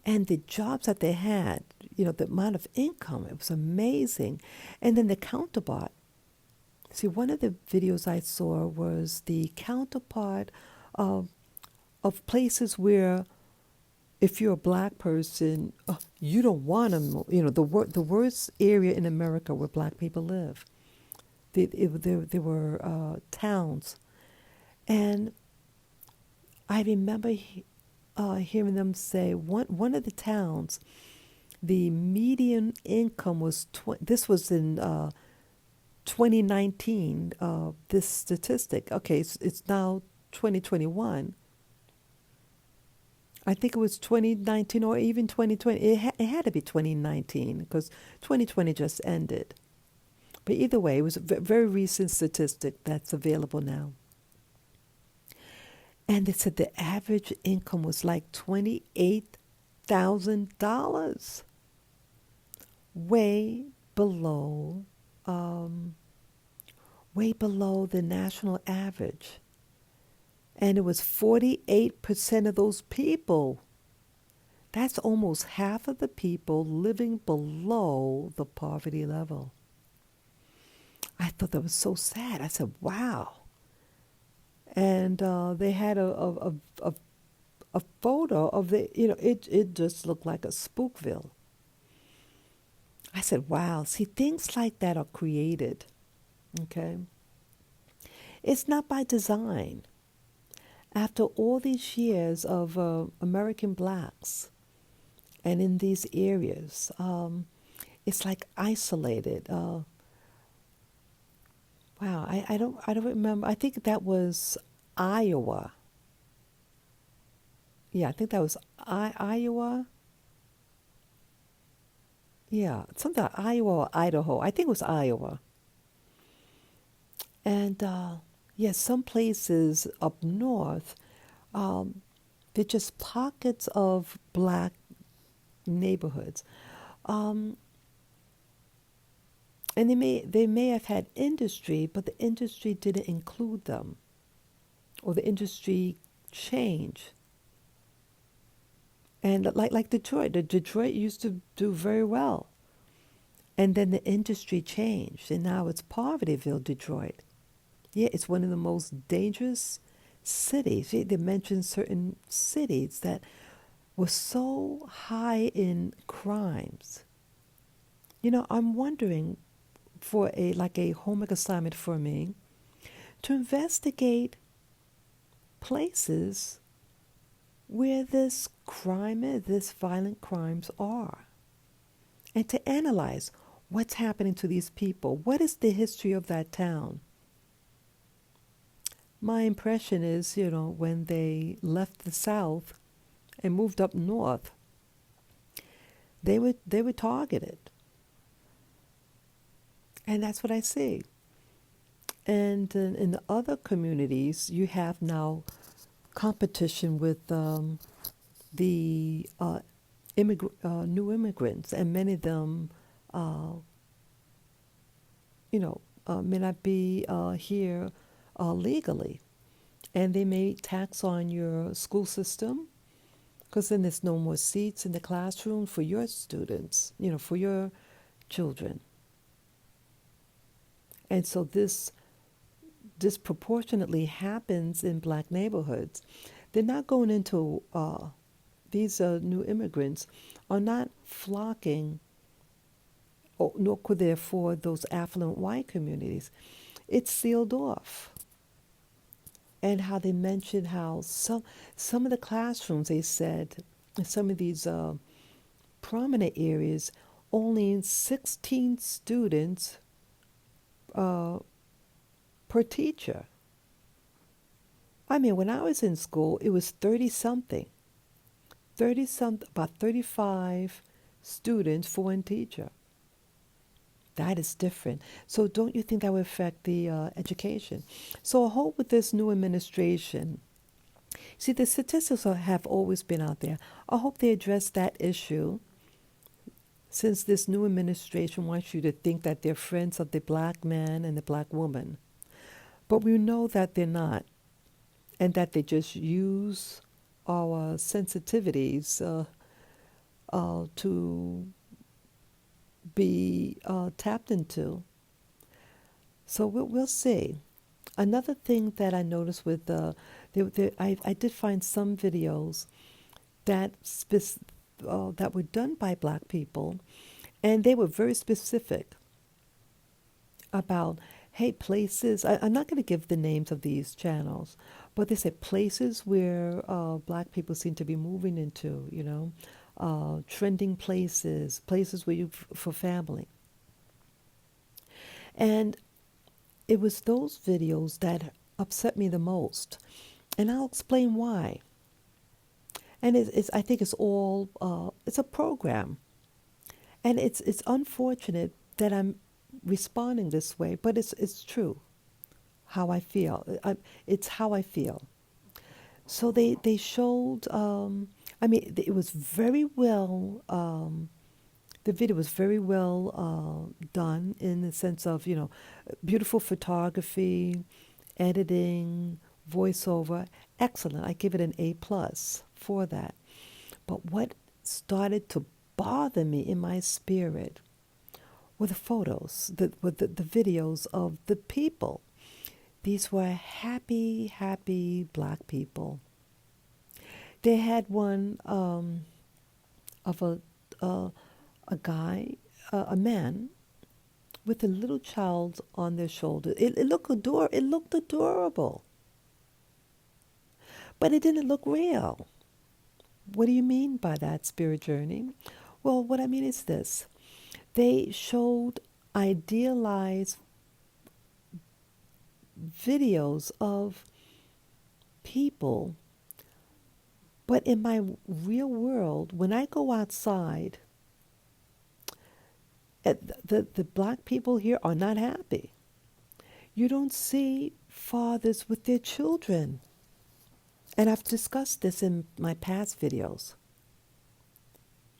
and the jobs that they had, the amount of income, it was amazing. And then the counterpart. See, one of the videos I saw was the counterpart of places where, if you're a black person, you don't want to, the worst area in America where black people live. There were towns. And I remember hearing them say, one of the towns, the median income was, this was in 2019, this statistic. Okay, it's now 2021. I think it was 2019 or even 2020. It had to be 2019 because 2020 just ended. But either way, it was a very recent statistic that's available now. And they said the average income was like $28,000, way below the national average. And it was 48% of those people. That's almost half of the people living below the poverty level. I thought that was so sad. I said, wow. And they had a photo of it just looked like a Spookville. I said, wow, see, things like that are created, okay? It's not by design. After all these years of American blacks and in these areas, it's like isolated. Wow, I don't remember. I think that was Iowa. Yeah, I think that was Iowa. Yeah, something like Iowa or Idaho. I think it was Iowa. And yes, some places up north, they're just pockets of black neighborhoods. And they may have had industry, but the industry didn't include them, or the industry changed. And like Detroit, Detroit used to do very well, and then the industry changed, and now it's Povertyville, Detroit. Yeah, it's one of the most dangerous cities. They mentioned certain cities that were so high in crimes. I'm wondering, for a homework assignment for me, to investigate places where this crime is, this violent crimes are, and to analyze what's happening to these people. What is the history of that town? My impression is, when they left the South and moved up north, they were targeted. And that's what I see. And in the other communities, you have now competition with the new immigrants, and many of them, may not be here legally, and they may tax on your school system, because then there's no more seats in the classroom for your students, for your children. And so this disproportionately happens in black neighborhoods. They're not going into, these new immigrants are not flocking, nor could they afford those affluent white communities. It's sealed off. And how they mentioned how some of the classrooms, they said, in some of these prominent areas, only 16 students per teacher. I mean, when I was in school, it was 30-something. About 35 students for one teacher. That is different. So don't you think that would affect the education? So I hope with this new administration, see, the statistics have always been out there. I hope they address that issue, since this new administration wants you to think that they're friends of the black man and the black woman. But we know that they're not, and that they just use our sensitivities to be tapped into. So we'll see. Another thing that I noticed with I did find some videos that that were done by black people, and they were very specific about, hey, places. I'm not going to give the names of these channels, but they said places where black people seem to be moving into, trending places where you for family. And it was those videos that upset me the most, and I'll explain why. And I think it's all it's a program, and it's unfortunate that I'm responding this way, but it's true. How I feel, it's how I feel. So they showed. It was very well. The video was very well done, in the sense of beautiful photography, editing, voiceover, excellent. I give it an A+ for that. But what started to bother me in my spirit were the photos, the videos of the people. These were happy, happy black people. They had one of a guy, a man, with a little child on their shoulder. It looked adorable, but it didn't look real. What do you mean by that, Spirit Journey? Well, what I mean is this. They showed idealized videos of people, but in my real world, when I go outside, the black people here are not happy. You don't see fathers with their children. And I've discussed this in my past videos.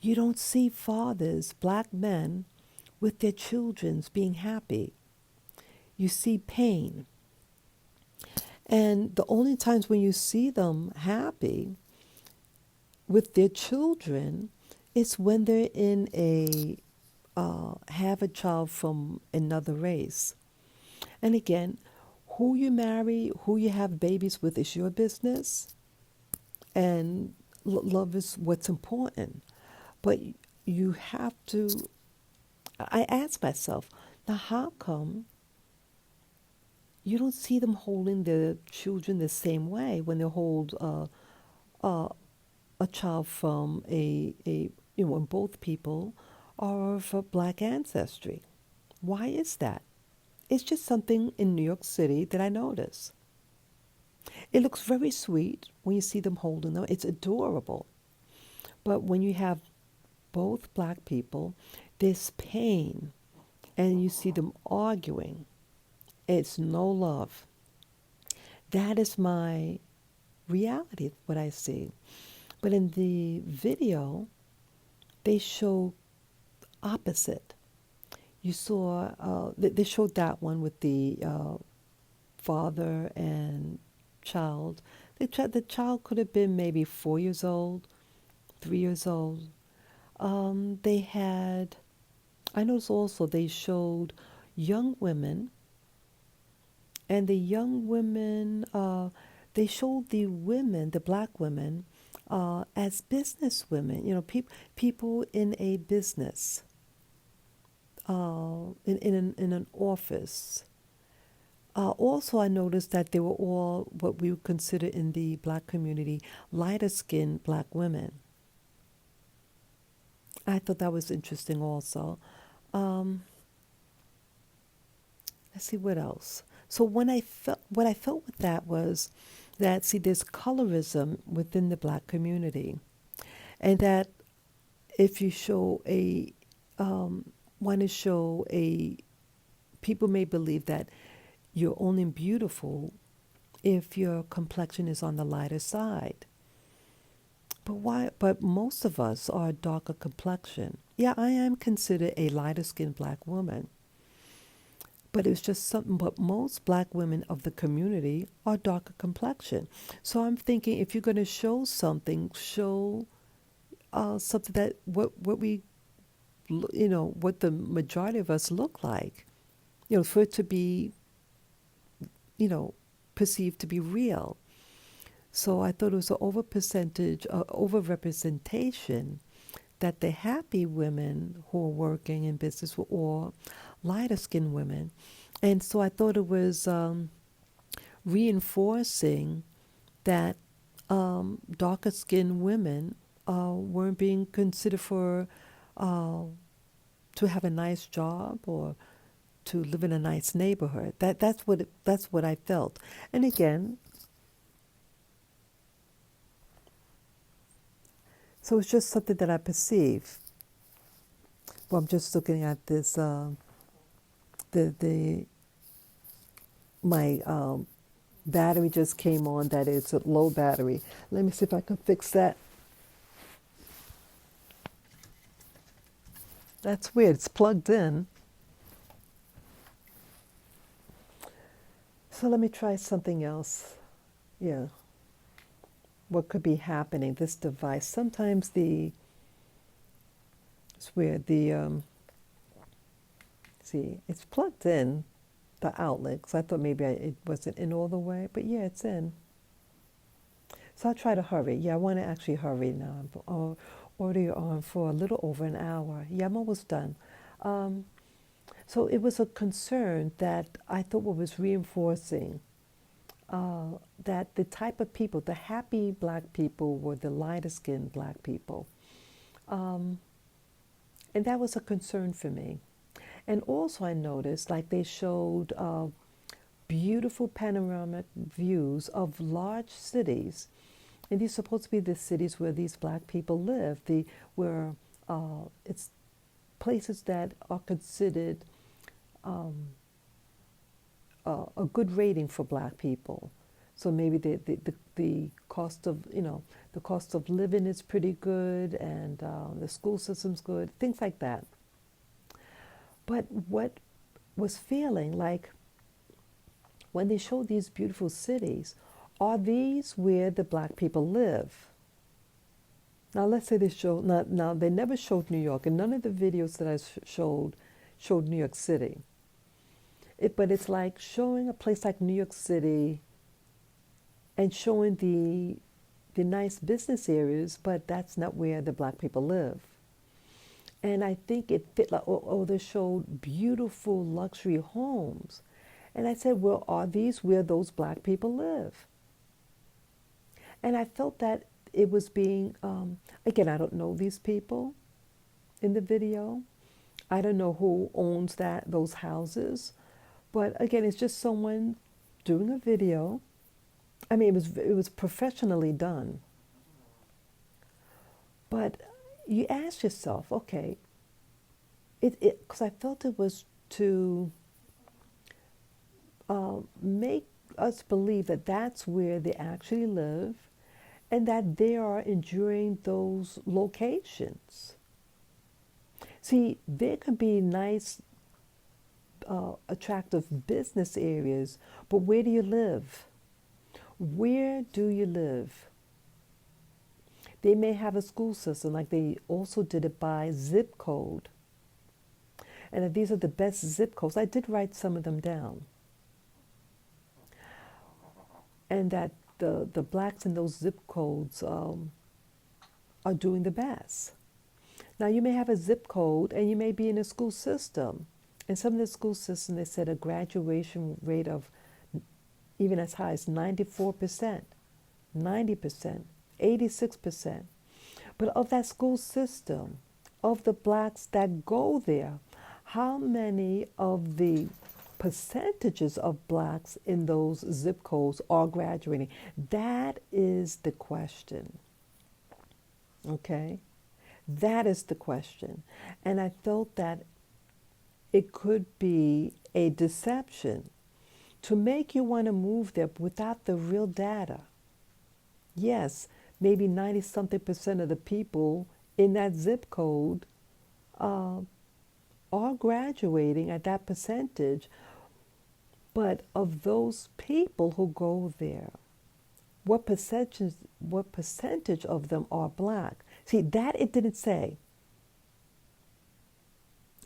You don't see fathers, black men, with their children being happy. You see pain. And the only times when you see them happy with their children is when they're in have a child from another race. And again, who you marry, who you have babies with is your business. And love is what's important. But you have to, I ask myself, now how come you don't see them holding their children the same way when they hold a child from when both people are of a black ancestry. Why is that? It's just something in New York City that I notice. It looks very sweet when you see them holding them. It's adorable. But when you have both black people, there's pain, and you see them arguing. It's no love. That is my reality, what I see. But in the video, they show opposite. You saw, they showed that one with the father and child. The child could have been maybe 4 years old, 3 years old. They had, I noticed also they showed young women, and the young women, they showed the women, the black women, as business women, people in a business, in an office. Also, I noticed that they were all what we would consider in the black community lighter-skinned black women. I thought that was interesting also. Let's see what else. So what I felt with that was that, see, there's colorism within the black community, and that if you show want to show people may believe that you're only beautiful if your complexion is on the lighter side. But why? But most of us are a darker complexion. Yeah, I am considered a lighter-skinned black woman. But it's just something, but most black women of the community are darker complexion. So I'm thinking, if you're going to show something, show something that what we, what the majority of us look like, for it to be, perceived to be real. So I thought it was an over-representation that the happy women who are working in business were all lighter-skinned women. And so I thought it was reinforcing that darker-skinned women weren't being considered to have a nice job or to live in a nice neighborhood. That's what I felt. And again, so it's just something that I perceive. Well, I'm just looking at this. My battery just came on. That is a low battery. Let me see if I can fix that. That's weird. It's plugged in. So let me try something else. Yeah. What could be happening? This device. Sometimes it's weird. See, it's plugged in, the outlet, because I thought maybe it wasn't in all the way, but yeah, it's in. So I'll try to hurry. Yeah, I want to actually hurry now. Already on for a little over an hour. Yeah, I'm almost done. So it was a concern that I thought was reinforcing that the type of people, the happy black people, were the lighter-skinned black people. And that was a concern for me. And also I noticed, like, they showed beautiful panoramic views of large cities. And these are supposed to be the cities where these black people live, where it's places that are considered a good rating for black people. So maybe the cost of the cost of living is pretty good, and the school system's good, things like that. But what was feeling like when they showed these beautiful cities, are these where the black people live? Now let's say they showed, now they never showed New York, and none of the videos that I showed New York City. But it's like showing a place like New York City and showing the nice business areas, but that's not where the black people live. And I think it fit like, they showed beautiful luxury homes. And I said, well, are these where those black people live? And I felt that it was being, again, I don't know these people in the video. I don't know who owns those houses. But again, it's just someone doing a video. I mean, it was professionally done. But you ask yourself, okay, because I felt it was to make us believe that that's where they actually live and that they are enjoying those locations. See, there could be nice, attractive business areas, but where do you live? Where do you live? They may have a school system, like they also did it by zip code. And if these are the best zip codes, I did write some of them down. And that the blacks in those zip codes are doing the best. Now, you may have a zip code and you may be in a school system. In some of the school systems, they said a graduation rate of even as high as 94%, 90%, 86%. But of that school system, of the blacks that go there, how many of the percentages of blacks in those zip codes are graduating? That is the question. Okay? That is the question. And I felt that it could be a deception to make you want to move there without the real data. Yes, maybe 90-something% of the people in that zip code are graduating at that percentage. But of those people who go there, what percentage of them are black? See, that it didn't say.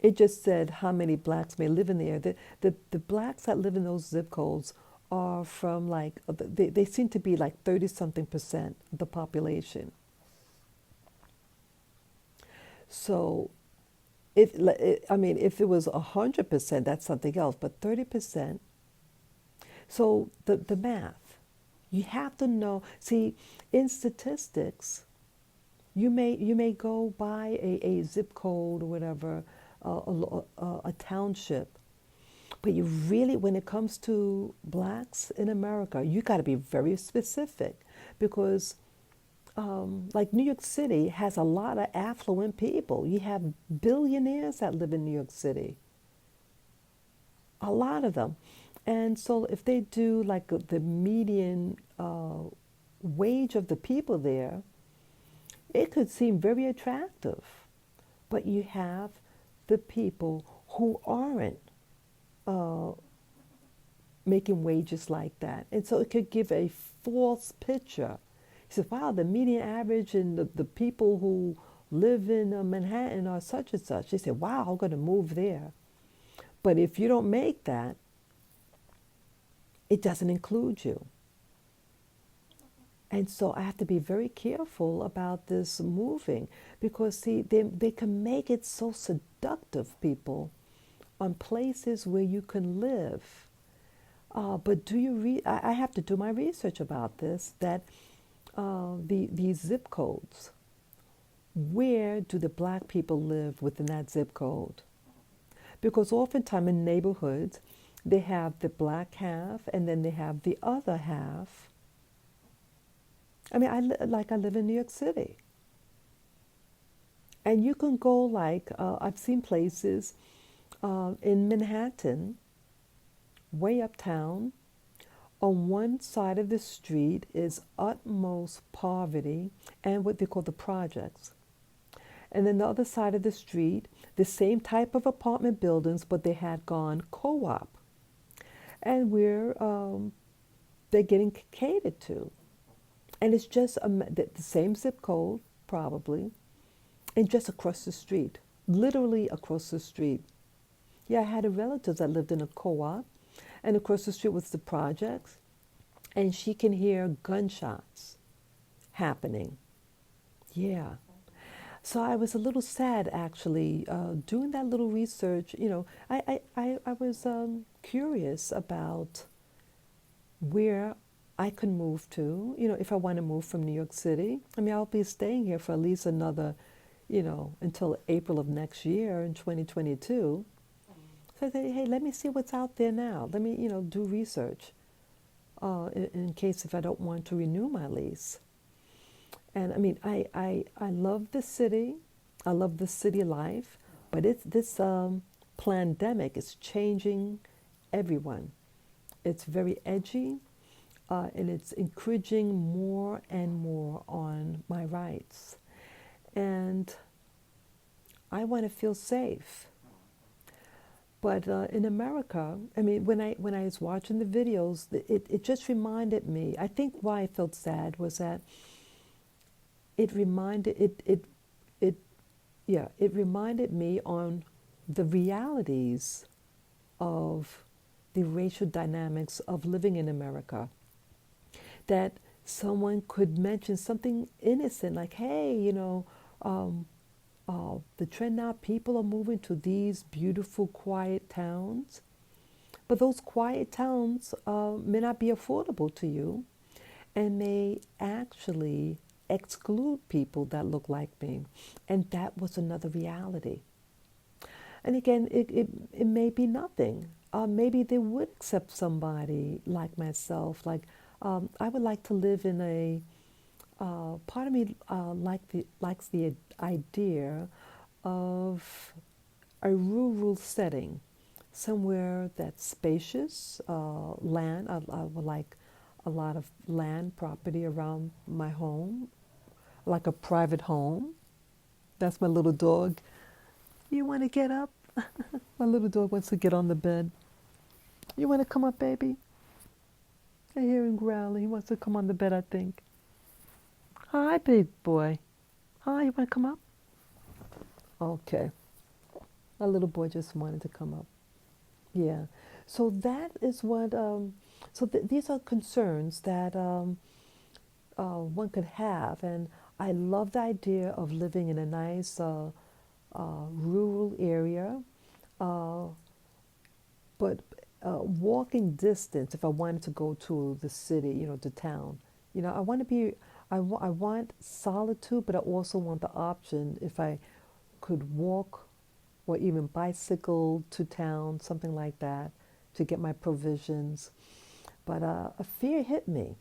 It just said how many blacks may live in there. The blacks that live in those zip codes are from they seem to be like 30-something% of the population. So if it was 100%, that's something else, but 30%. So the math, you have to know. See, in statistics, you may go by a zip code or whatever, a township, but you really, when it comes to blacks in America, you got to be very specific because, like New York City has a lot of affluent people. You have billionaires that live in New York City, a lot of them. And so if they do like the median wage of the people there, it could seem very attractive. But you have the people who aren't making wages like that. And so it could give a false picture. He said, wow, the median average and the people who live in Manhattan are such and such. They said, wow, I'm going to move there. But if you don't make that, it doesn't include you. And so I have to be very careful about this moving because, see, they can make it so seductive, people, on places where you can live. But do you I have to do my research about this, that these zip codes, where do the black people live within that zip code? Because oftentimes in neighborhoods, they have the black half and then they have the other half. I mean, I live in New York City. And you can go I've seen places in Manhattan, way uptown. On one side of the street is utmost poverty and what they call the projects. And then the other side of the street, the same type of apartment buildings, but they had gone co-op. And they're getting catered to. And it's just the same zip code, probably, and just across the street, literally across the street. Yeah, I had a relative that lived in a co-op, and across the street was the projects, and she can hear gunshots happening. Yeah. So I was a little sad, actually, doing that little research. I was curious about where I could move to, if I want to move from New York City. I mean, I'll be staying here for at least another, until April of next year in 2022. So I say, hey, let me see what's out there now. Let me, do research in case if I don't want to renew my lease. And I mean, I love the city. I love the city life, but it's this pandemic is changing everyone. It's very edgy, and it's encouraging more and more on my rights. And I want to feel safe. But in America, I mean, when I was watching the videos, it just reminded me. I think why I felt sad was that it reminded it yeah, it reminded me on the realities of the racial dynamics of living in America. That someone could mention something innocent like, hey, um, the trend now, people are moving to these beautiful, quiet towns. But those quiet towns may not be affordable to you and may actually exclude people that look like me. And that was another reality. And again, it may be nothing. Maybe they would accept somebody like myself. Like, I would like to live in a, part of me likes the idea of a rural setting, somewhere that's spacious, land. I would like a lot of land property around my home, like a private home. That's my little dog. You want to get up? My little dog wants to get on the bed. You want to come up, baby? I hear him growling. He wants to come on the bed, I think. Hi, big boy. Hi, you want to come up? Okay. My little boy just wanted to come up. Yeah. So that is what, these are concerns that one could have. And I love the idea of living in a nice rural area, uh, but walking distance if I wanted to go to the city, to town. I want to be, I want solitude, but I also want the option if I could walk or even bicycle to town, something like that, to get my provisions. But a fear hit me.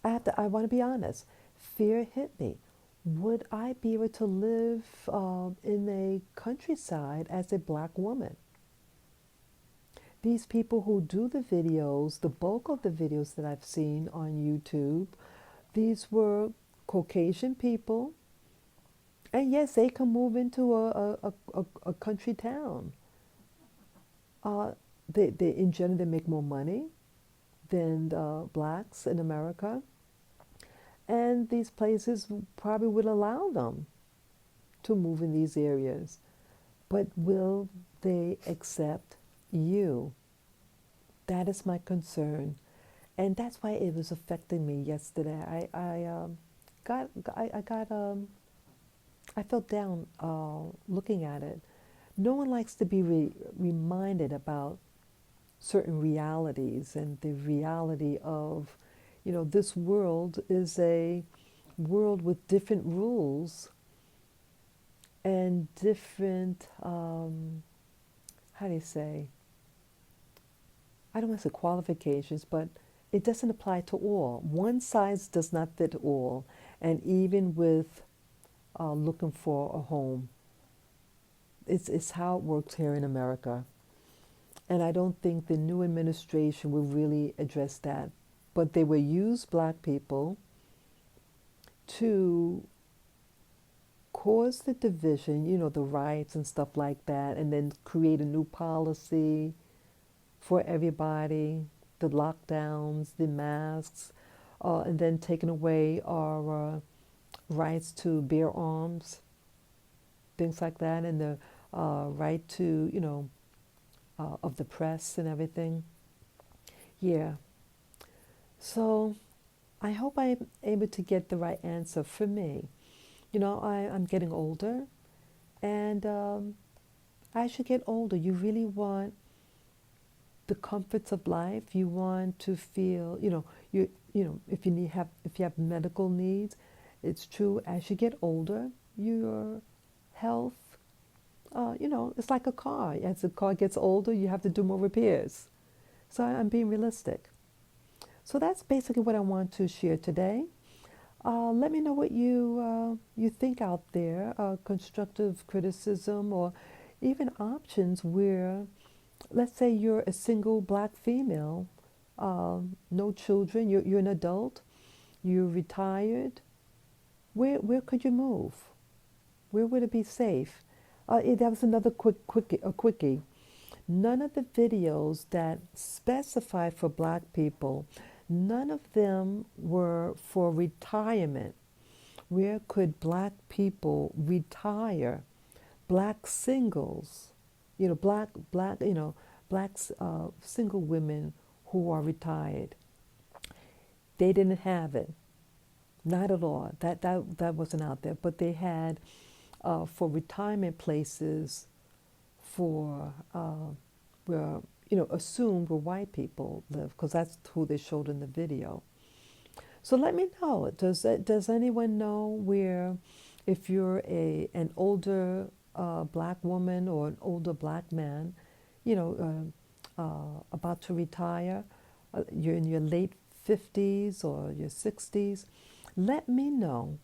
I want to be honest. Fear hit me. Would I be able to live in a countryside as a black woman? These people who do the videos, the bulk of the videos that I've seen on YouTube, these were Caucasian people. And yes, they can move into a country town. In general, they make more money than blacks in America. And these places probably would allow them to move in these areas. But will they accept you? That is my concern. And that's why it was affecting me yesterday. I felt down looking at it. No one likes to be reminded about certain realities, and the reality of, this world is a world with different rules and different, how do you say, I don't want to say qualifications, but it doesn't apply to all. One size does not fit all. And even with looking for a home, it's how it works here in America. And I don't think the new administration will really address that. But they will use black people to cause the division, the riots and stuff like that, and then create a new policy for everybody, the lockdowns, the masks, and then taking away our rights to bear arms, things like that, and the right to, of the press and everything. Yeah. So I hope I'm able to get the right answer for me. I'm getting older, and as you get older, you really want the comforts of life. You want to feel, if you have medical needs, it's true. As you get older, your health, it's like a car. As the car gets older, you have to do more repairs. So I'm being realistic. So that's basically what I want to share today. Let me know what you think out there, constructive criticism, or even options where, let's say you're a single black female, no children, you're an adult, you're retired. Where could you move? Where would it be safe? That was another quickie. None of the videos that specify for black people, none of them were for retirement. Where could black people retire? Black singles, black single women who are retired. They didn't have it, not at all. That wasn't out there. But they had for retirement places for where assumed where white people live, because that's who they showed in the video. So let me know. Does anyone know where, if you're an older black woman or an older black man, about to retire, you're in your late 50s or your 60s, let me know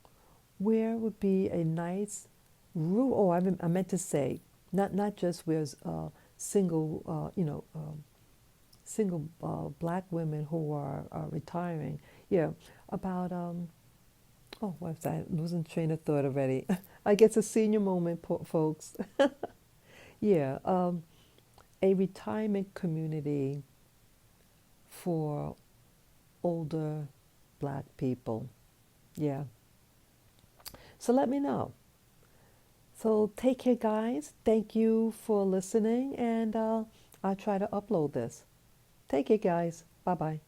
where would be a nice room. Oh, I meant to say, not just where single, single black women who are retiring. Yeah, about oh, what's that? Losing train of thought already. I guess a senior moment, folks. Yeah, a retirement community for older black people. Yeah. So let me know. So take care, guys. Thank you for listening, and I'll try to upload this. Take care, guys. Bye bye.